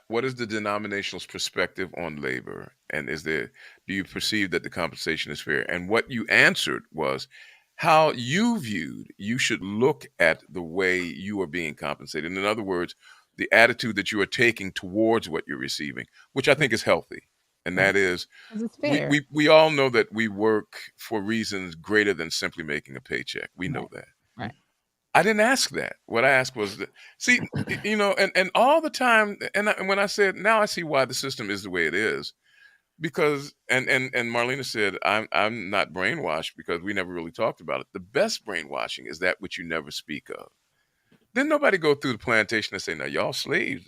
what is the denominational's perspective on labor, and do you perceive that the compensation is fair? And what you answered was how you should look at the way you are being compensated. In other words, the attitude that you are taking towards what you're receiving, which I think is healthy, and Right. that is because it's we, fair. we we all know that we work for reasons greater than simply making a paycheck. We know Right. that. Right. I didn't ask that. What I asked was, see, and all the time, and when I said now I see why the system is the way it is, because and Marlena said I'm not brainwashed because we never really talked about it. The best brainwashing is that which you never speak of. Then nobody go through the plantation and say, now y'all slaves,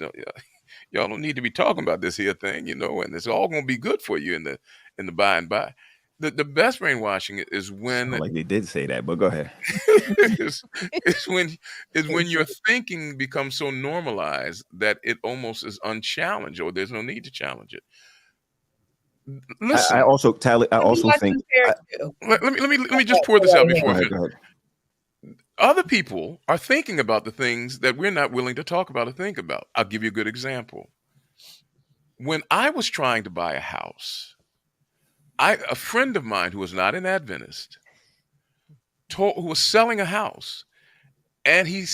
y'all don't need to be talking about this here thing, and it's all gonna be good for you in the by and by. The best brainwashing is sound when like they did say that, but go ahead. is is when is when your thinking becomes so normalized that it almost is unchallenged or there's no need to challenge it. I Listen, also tally. I What do you also like think. compare I, to? let me just pour Go this right out ahead. before go I ahead. finish. Go ahead. Other people are thinking about the things that we're not willing to talk about or think about. I'll give you a good example. When I was trying to buy a house, a friend of mine who was not an Adventist who was selling a house, and he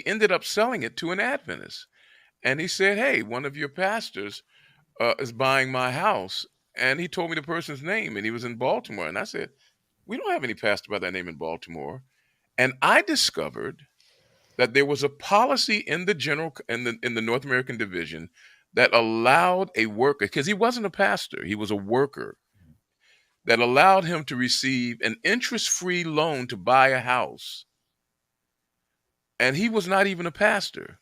ended up selling it to an Adventist. And he said, "Hey, one of your pastors is buying my house." And he told me the person's name, and he was in Baltimore. And I said, "We don't have any pastor by that name in Baltimore." And I discovered that there was a policy in the North American division that allowed a worker, because he wasn't a pastor, he was a worker, that allowed him to receive an interest-free loan to buy a house. And he was not even a pastor.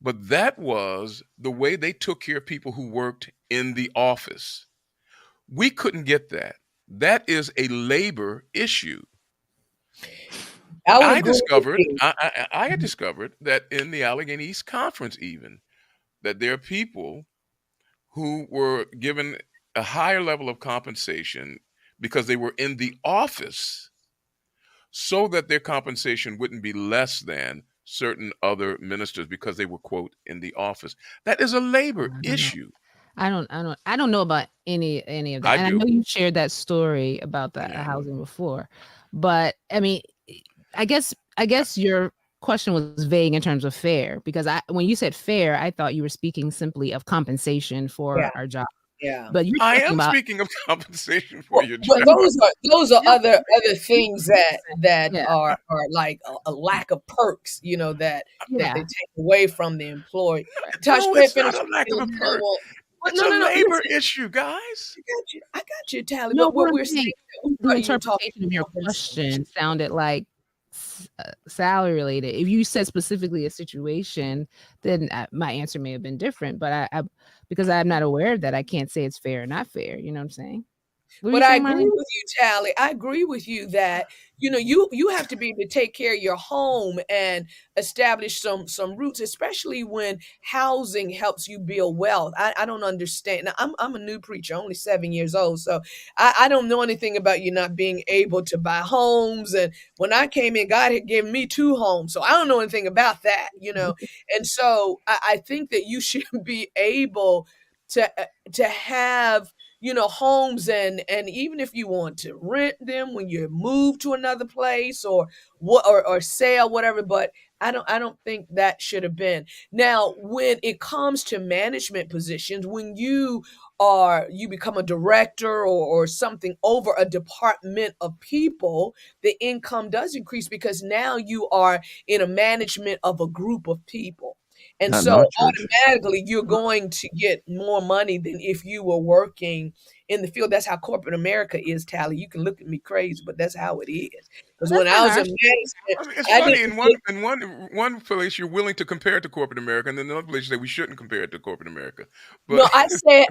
But that was the way they took care of people who worked in the office. We couldn't get that. That is a labor issue. I would I agree with discovered, you. I had discovered that in the Allegheny East Conference, even that there are people who were given a higher level of compensation because they were in the office, so that their compensation wouldn't be less than certain other ministers because they were, quote, in the office. That is a labor I don't know. issue. I don't know about any of that. I And I know do. you shared that story about the Yeah. housing before, but I mean, I guess your question was vague in terms of fair because when you said fair, I thought you were speaking simply of compensation Yeah, for our job. yeah. But you're I talking am about speaking of compensation for Well, your but job. those are yeah, other things that yeah, are like a lack of perks, that they yeah. take away from the employee. Tosh, No, go ahead, it's finish not a lack and of a then I perk. will. Well, It's no, a no, no. labor Listen, issue, guys. I got you, Tally. No, But but what I'm we're saying saying that we the thought you were talking interpretation of your question compensation. sounded like salary related. If you said specifically a situation, then my answer may have been different. But because I'm not aware of that, I can't say it's fair or not fair. You know what I'm saying? What were you But I saying, agree Marlene? with you, Tally. I agree with you that you have to be able to take care of your home and establish some roots, especially when housing helps you build wealth. I don't understand. Now, I'm a new preacher, only 7 years old, so I don't know anything about you not being able to buy homes. And when I came in, God had given me 2 homes, so I don't know anything about that. And so I think that you should be able to have homes, and even if you want to rent them when you move to another place or what, or sell, whatever. But I don't think that should have been. Now, when it comes to management positions, when you become a director or something over a department of people, the income does increase because now you are in a management of a group of people. And Not in our so church. automatically you're going to get more money than if you were working in the field. That's how corporate America is, Tally. You can look at me crazy, but that's how it is. Because That's when I not was in harsh. Madison, I mean, it's I funny. didn't In get. one place, you're willing to compare it to corporate America, and then another place you say we shouldn't compare it to corporate America. But No,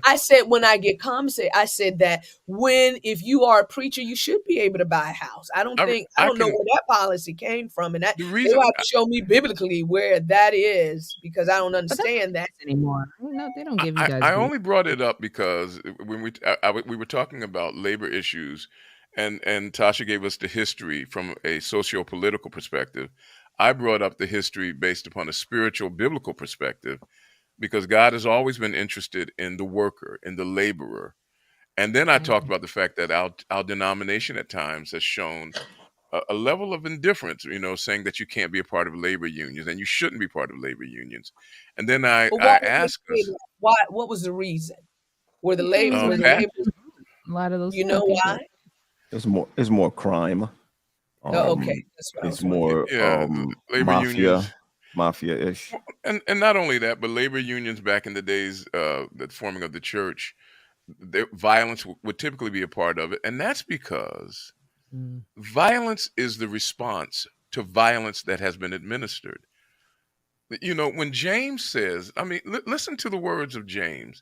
I said when I get compensated, I said that when if you are a preacher, you should be able to buy a house. I I don't know can where that policy came from, and that the they will reason have to show me biblically where that is because I don't But that's not understand the that. case anymore. No, they don't give you guys I big. only brought it up because when we were talking about labor issues, and Tasha gave us the history from a socio-political perspective. I brought up the history based upon a spiritual biblical perspective because God has always been interested in the worker, in the laborer. And then I talked Mhm. about the fact that our denomination at times has shown a level of indifference, saying that you can't be a part of labor unions and you shouldn't be part of labor unions. And then I, But why I did they asked say us, that? Why? What was the reason? Were the Because labor? Were the Pat, labor? a lot of those You know people. why? It's more crime. Oh, okay, Um, that's what I it's was wondering. more yeah, labor unions, mafia-ish. and not only that, but labor unions back in the days, the forming of the church, violence would typically be a part of it, and that's because Mm. violence is the response to violence that has been administered. When James says, I mean, listen to the words of James.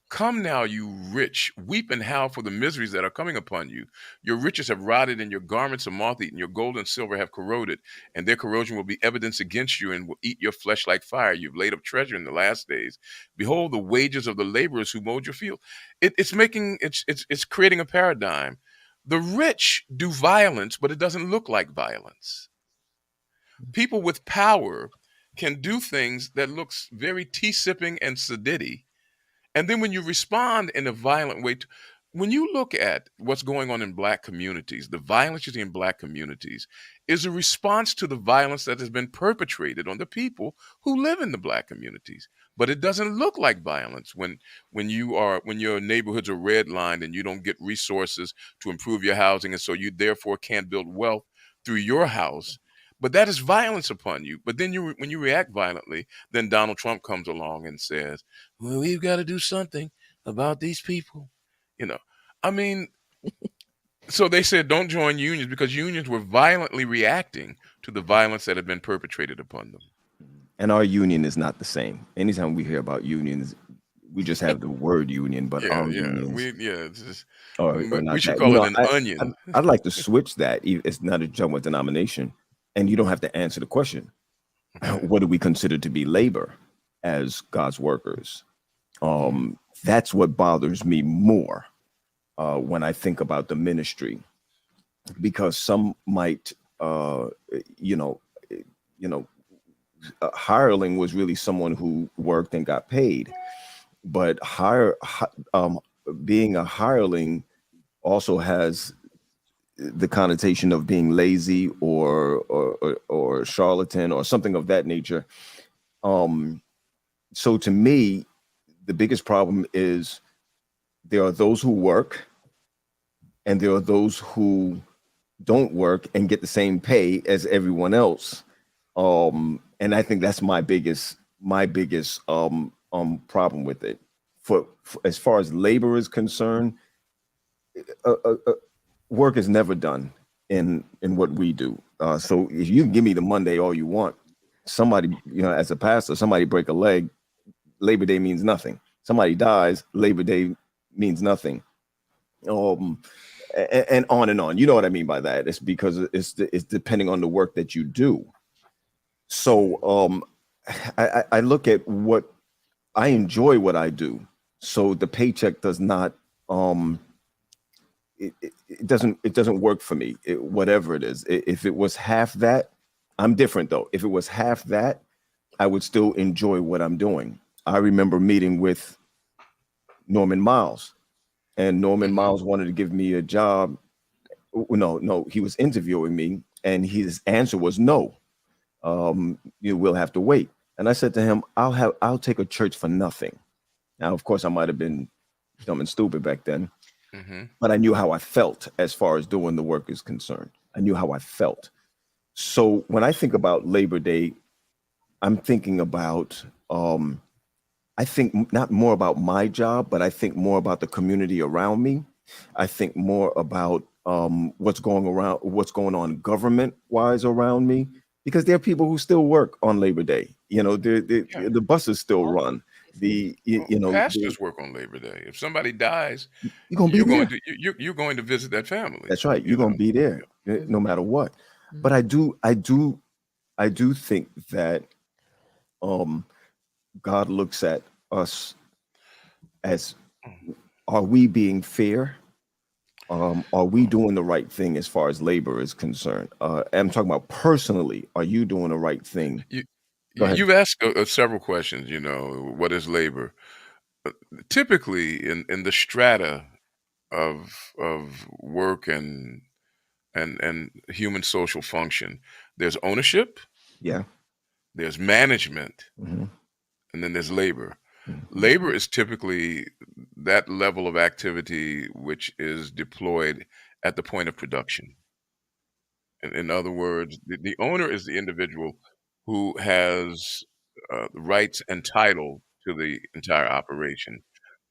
Come now, you rich, weep and howl for the miseries that are coming upon you. Your riches have rotted, and your garments are moth eaten. Your gold and silver have corroded, and their corrosion will be evidence against you and will eat your flesh like fire. You've laid up treasure in the last days. Behold, the wages of the laborers who mowed your field. It's creating a paradigm. The rich do violence, but it doesn't look like violence. People with power can do things that looks very tea-sipping and sedity, and then when you respond in a violent way, when you look at what's going on in black communities, the violence you see in black communities is a response to the violence that has been perpetrated on the people who live in the black communities. But it doesn't look like violence when your neighborhoods are redlined and you don't get resources to improve your housing, and so you therefore can't build wealth through your house. But that is violence upon you. But then when you react violently, then Donald Trump comes along and says, well, we've got to do something about these people. You know, I mean, so they said don't join unions because unions were violently reacting to the violence that had been perpetrated upon them. And our union is not the same. Anytime we hear about unions, we just have the word union, but Yeah, our yeah, unions it's just, are we not should that. call it an I'd, onion. I'd like to switch that. It's not a jump with denomination, and you don't have to answer the question. Okay. What do we consider to be labor as God's workers? Mhm. That's what bothers me more when I think about the ministry, because some might, you know, you know, a hireling was really someone who worked and got paid, but being a hireling also has the connotation of being lazy or charlatan or something of that nature. Um, so to me, the biggest problem is there are those who work and there are those who don't work and get the same pay as everyone else. And I think that's my biggest problem with it. For as far as labor is concerned, uh, uh, uh, work is never done in what we do. So if you can give me the Monday all you want, somebody, as a pastor, somebody break a leg, Labor Day means nothing. Somebody dies, Labor Day means nothing. Um, and on and on. You know what I mean by that? It's because it's depending on the work that you do. So I look at what I enjoy what I do. So the paycheck does not um it doesn't work for me. Whatever it is. If it was half that, I'm different though. If it was half that, I would still enjoy what I'm doing. I remember meeting with Norman Miles, and Norman Hmm. Miles wanted to give me a job. No, no, he was interviewing me, and his answer was no. You will have to wait. And I said to him, I'll take a church for nothing. Now, of course, I might have been dumb and stupid back then, Hmm. but I knew how I felt as far as doing the work is concerned. I knew how I felt. So when I think about Labor Day, I'm thinking about I think not more about my job, but I think more about the community around me. I think more about what's going on government wise around me, because there are people who still work on Labor Day. You know, Yeah. the buses still Oh, run. The Well, pastors work on Labor Day. If somebody dies, you're gonna be there. you're going to visit that family. That's right. You're You know. gonna be there no matter what. But I do think that um, God looks at us as, are we being fair? Are we doing the right thing as far as labor is concerned? I'm talking about personally. Are you doing the right thing? You, Go ahead. you've asked several questions. You know, what is labor? Typically, in the strata of work and human social function, there's ownership, Yeah. there's management, Hmm. and then there's labor. Hmm. Labor is typically that level of activity which is deployed at the point of production. In other words, the owner is the individual who has the rights and title to the entire operation.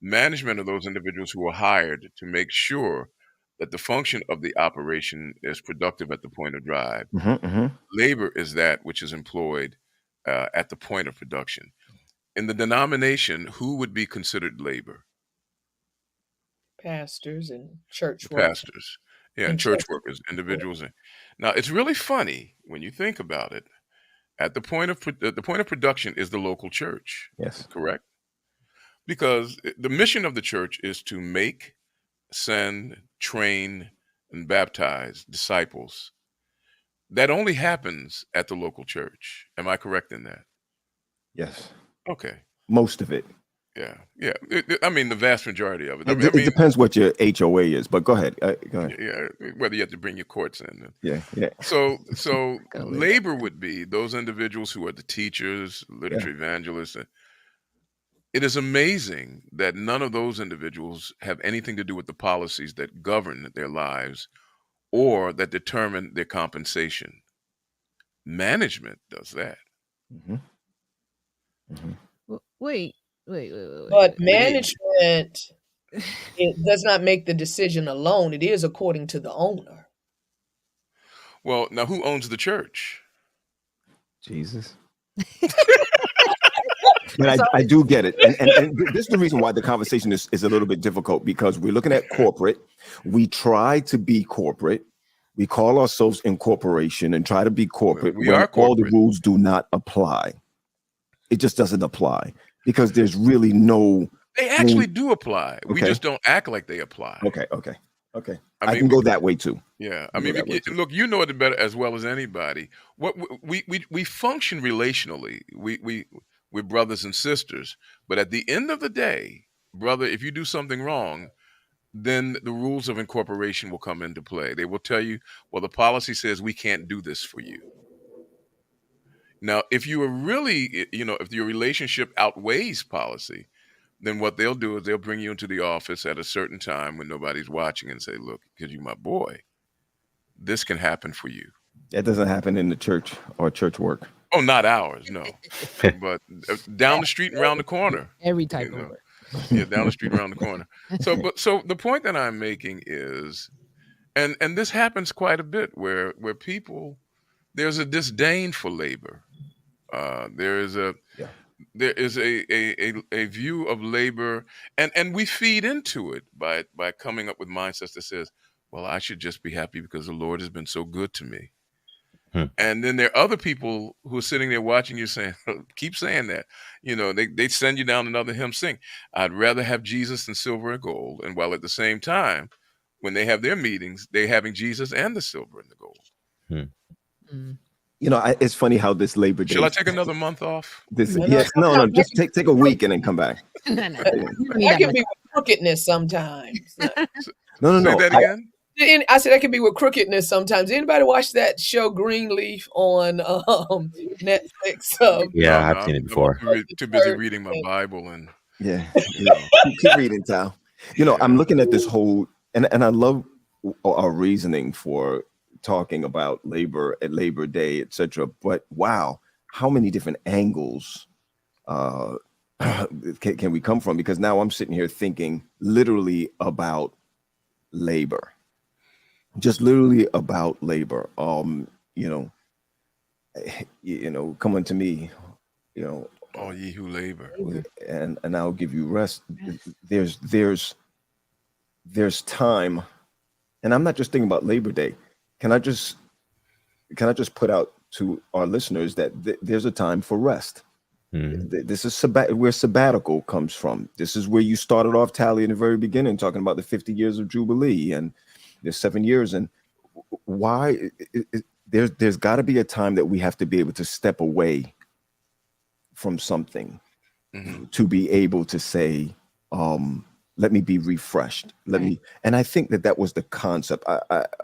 Management are those individuals who are hired to make sure that the function of the operation is productive at the point of drive. Hmm. Hmm. Labor is that which is employed at the point of production. In the denomination, who would be considered labor? Pastors and The church work pastors. Yeah, and and church church workers, work. individuals. Now, it's really funny when you think about it. At the point of production is the local church, Yes. correct? Because the mission of the church is to make, send, train, and baptize disciples. That only happens at the local church. Am I correct in that? Yes. Okay. Most of it. Yeah. Yeah. I mean, the vast majority of it. It, I it mean, depends what your HOA is, but go ahead. Go ahead. yeah. Whether you have to bring your courts in. Yeah. Yeah. So Go with it. labor would be those individuals who are the teachers, Yeah. literature evangelists. It is amazing that none of those individuals have anything to do with the policies that govern their lives or that determine their compensation. Management does that. Hmm. Hmm. Wait, wait, wait, wait, But wait, Wait, management, wait. it does not make the decision alone. It is according to the owner. well, now who owns the church? Jesus. But So I do get it. And this is the reason why the conversation is a little bit difficult, because we're looking at corporate. We try to be corporate. We call ourselves incorporation and try to be corporate We when are all the corporate. rules do not apply. It just doesn't apply because there's really no. They I mean, actually do apply. We okay, just don't act like they apply. okay. I I mean, can go that way too. yeah. I I can go mean, that way too. look, you know it better as well as anybody. What we function relationally. We're brothers and sisters. But at the end of the day, brother, if you do something wrong, then the rules of incorporation will come into play. They will tell you, well, the policy says we can't do this for you. Now, if you are really, if your relationship outweighs policy, then what they'll do is they'll bring you into the office at a certain time when nobody's watching and say, look, because you're my boy, this can happen for you. That doesn't happen in the church or church work. Oh, not ours, no. But down the street and around the corner, every you type of know, work. yeah, down the street and around the corner. So the point that I'm making is, and this happens quite a bit where people, there's a disdain for labor. There is a Yeah. there is a view of labor, and we feed into it by coming up with mindsets that says, well, I should just be happy because the Lord has been so good to me. Hmm. And then there are other people who are sitting there watching you saying, keep saying that. They send you down another hymn, sing, I'd rather have Jesus than silver and gold. And while at the same time, when they have their meetings, they're having Jesus and the silver and the gold. Hmm. Mm. It's funny how this Labor Shall Day. I take another month off? This No, yes, no, sometimes just take a week and then come back. No, no, no. You don't need that that can much. be with crookedness sometimes. No, Say no. that again. I said that can be with crookedness sometimes. Anybody watch that show Greenleaf on Netflix? No, Yeah, no, I've seen it I'm before. too busy reading my Bible and Yeah, you know, keep reading, Tal. I'm yeah. looking at this whole, and I love our reasoning for talking about labor at Labor Day, etc. But wow, how many different angles uh, can we come from? Because now I'm sitting here thinking literally about labor. just literally about labor. You know, come unto me, you know, All ye who labor. Labor. and I'll give you rest. Yes. There's there's there's time, and I'm not just thinking about Labor Day. Can I just put out to our listeners that there's a time for rest. Mhm. This is where sabbatical comes from. This is where you started off, Tally, in the very beginning, talking about the 50 years of Jubilee, and there's 7 years. And why there's got to be a time that we have to be able to step away from something Hmm. to be able to say, let me be refreshed. Let Right. me, and I think that was the concept,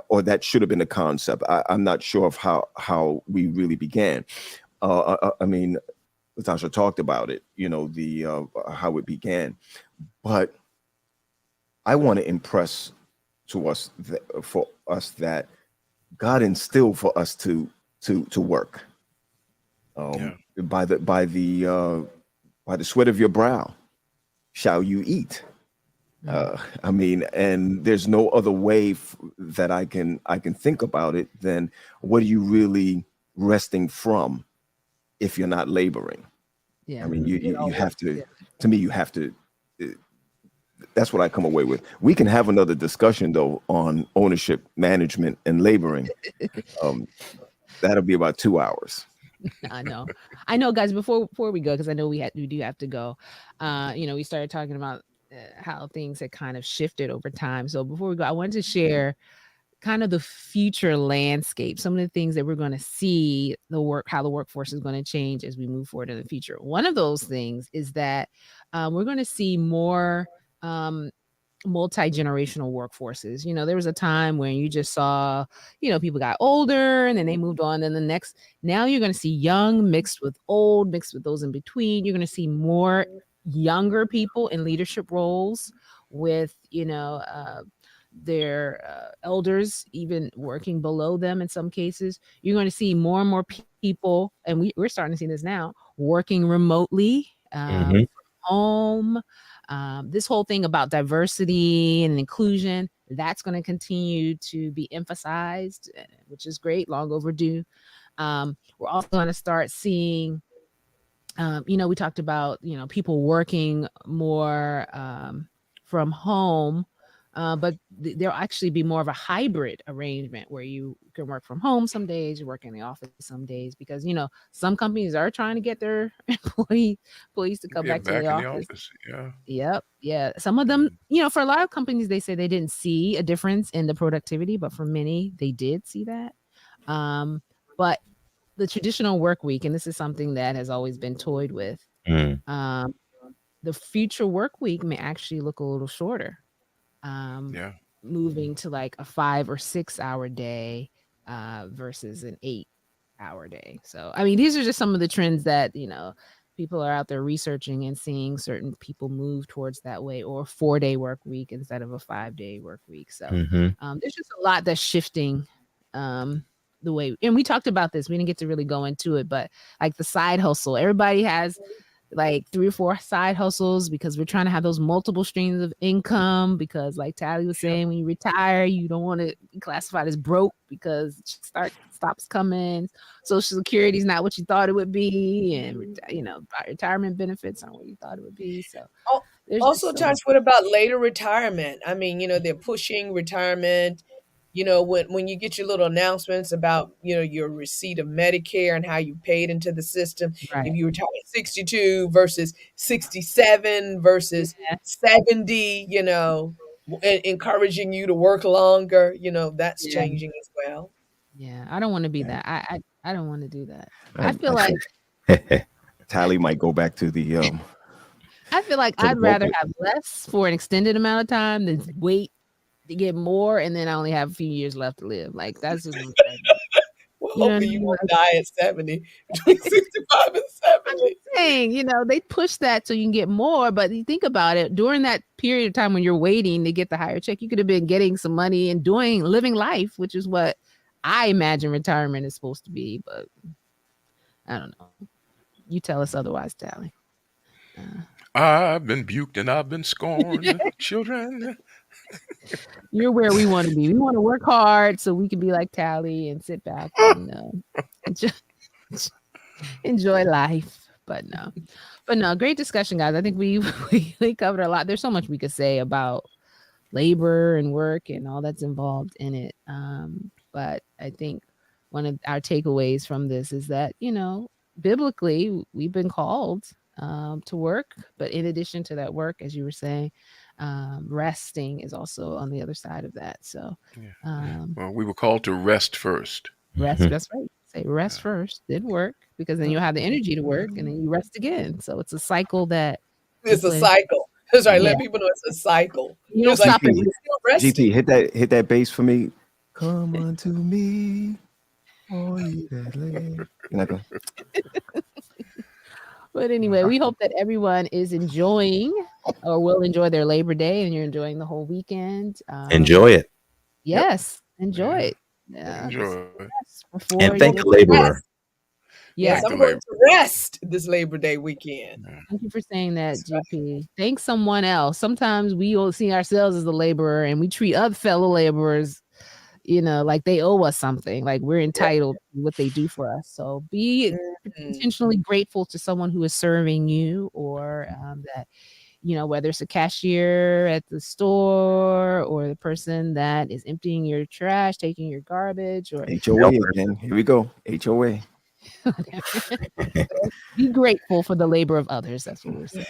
or that should have been the concept. I'm not sure of how we really began. I mean, Latasha talked about it, the how it began, but I want to impress to us for us that God instilled for us to work, Yeah. by the sweat of your brow shall you eat. Mm. I mean, and there's no other way that I can think about it than what are you really resting from if you're not laboring? I Yeah. mean, Mhm. It you all have works to. together. To me, you have to. uh, That's what I come away with. We can have another discussion though on ownership, management, and laboring. Um, that'll be about 2 hours. I know. I know, guys, before we go, because I know we do have to go. We started talking about how things had kind of shifted over time. So before we go, I wanted to share kind of the future landscape, some of the things that we're going to see how the workforce is going to change as we move forward in the future. One of those things is that we're going to see more um, multi-generational workforces. There was a time when you just saw, people got older and then they moved on. Then the next, now you're going to see young mixed with old, mixed with those in between. You're going to see more younger people in leadership roles with, their elders even working below them in some cases. You're going to see more and more people, and we're starting to see this now, working remotely Mhm. from home. This whole thing about diversity and inclusion, that's going to continue to be emphasized, which is great, long overdue. We're also going to start seeing, we talked about, people working more from home, but there'll actually be more of a hybrid arrangement where you can work from home some days, you work in the office some days, because some companies are trying to get their employees to come Yeah. back to the Back in the office. office. Yeah. Yep. Yeah. Some of them, Mhm. for a lot of companies, they say they didn't see a difference in the productivity, but for many, they did see that. But the traditional work week, and this is something that has always been toyed with, Mm. um, the future work week may actually look a little shorter, um, Yeah. moving to like a 5 or 6 hour day versus an 8 hour day. So, I mean, these are just some of the trends that, people are out there researching and seeing certain people move towards that way, or 4 day work week instead of a 5 day work week. So, Mhm. there's just a lot that's shifting. The way, and we talked about this, we didn't get to really go into it, but like the side hustle, everybody has like 3 or 4 side hustles because we're trying to have those multiple streams of income, because like Tally was Yeah. saying, when you retire, you don't want to be classified as broke because it stops coming. Social security is not what you thought it would be, and retirement benefits aren't what you thought it would be. So Al- there's Also, just so much. Josh, what about later retirement? I mean, they're pushing retirement. When you get your little announcements about, your receipt of Medicare and how you paid into the system, Right. if you retire at 62 versus 67 versus Yeah. 70, encouraging you to work longer, that's Yeah. changing as well. Yeah. I don't want to be Yeah. that. I don't want to do that. I I feel like think Tally might go back to the I'd rather pulpit. have less for an extended amount of time than wait to get more, and then I only have a few years left to live. Like that's just what I do. Well, You know what I hopefully you mean? won't Like, die at 70, between 65 and I'm just 70. saying, they push that so you can get more, but you think about it, during that period of time when you're waiting to get the higher check, you could have been getting some money and living life, which is what I imagine retirement is supposed to be. But I don't know. You tell us otherwise, Tally. Uh, I've been buked and I've been scorned, children. You're where we want to be. We want to work hard so we can be like Tally and sit back and enjoy, enjoy life. But no, great discussion, guys. I think we covered a lot. There's so much we could say about labor and work and all that's involved in it. But I think one of our takeaways from this is that, biblically, we've been called to work. But in addition to that work, as you were saying, resting is also on the other side of that. So, Yeah. um, Well, we were called to rest first. rest, that's right. Say rest Yeah. first, then work, because then you'll have the energy to work and then you rest again. So it's a cycle that we It's a play. cycle. That's right. Yeah. Let people know it's a cycle. You don't It's like stop it. GP, you're still resting. GP, hit that bass for me. Come unto me, all ye that labor. You're not going. But anyway, we hope that everyone is enjoying or will enjoy their Labor Day and you're enjoying the whole weekend. Enjoy it Yep. Yes, enjoy Yeah. it. Yeah, Enjoy. rest before and you thank get the laborer. Yes. Yes, Yes, Thank I'm the going labor. to rest this Labor Day weekend. Yeah. thank you for saying that, That's right. GP. Thank someone else. Sometimes we all see ourselves as the laborer and we treat other fellow laborers, like they owe us something, like we're entitled to what they do for us. So be Mhm. intentionally grateful to someone who is serving you or that whether it's a cashier at the store or the person that is emptying your trash, taking your garbage, or HOA again. Here we go. HOA. whatever. Be grateful for the labor of others. That's what we're saying.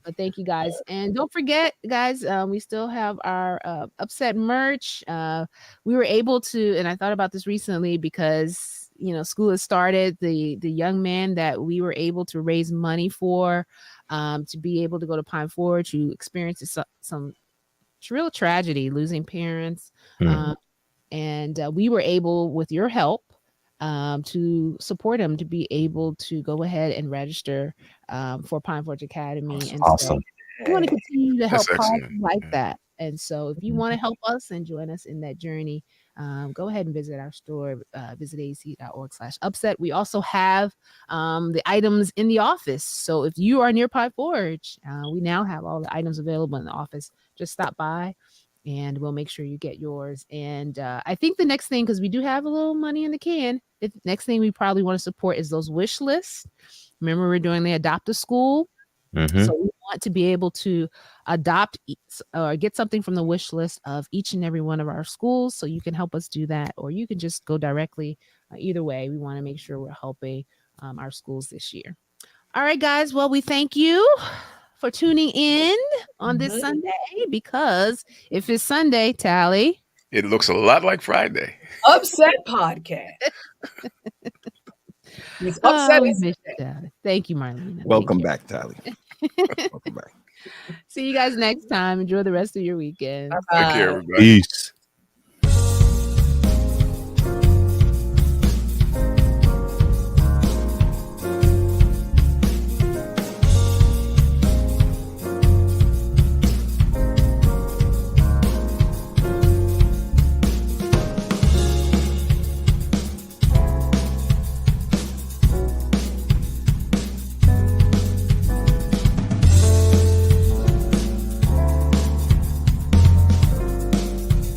But thank you guys. And don't forget, guys, we still have our Upset merch. We were able to, and I thought about this recently because school has started. The young man that we were able to raise money for, to be able to go to Pine Forge, who experiences some real tragedy, losing parents, Hmm. and we were able, with your help, to support him to be able to go ahead and register for Pine Forge Academy. And so Awesome. we want to continue to help That's causes excellent. like Yeah. that. And so if you want to help us and join us in that journey, go ahead and visit our store, visit ac.org/upset. We also have the items in the office. So if you are near Pine Forge, we now have all the items available in the office. Just stop by and we'll make sure you get yours. And I think the next thing, because we do have a little money in the can, the next thing we probably want to support is those wish lists. Remember, we're doing the Adopt a School. Hmm. So we want to be able to adopt or get something from the wish list of each and every one of our schools. So you can help us do that, or you can just go directly. Either way, we want to make sure we're helping our schools this year. All right, guys. Well, we thank you for tuning in on this Mhm. Sunday, because if it's Sunday, Tally, It looks a lot like Friday. Upset podcast. It's upset. we missed you, Tally. Thank you, Marlena. Welcome Thank back, Tally. Welcome back. you. See you guys next time. Enjoy the rest of your weekend. Take care, Bye. everybody. Peace.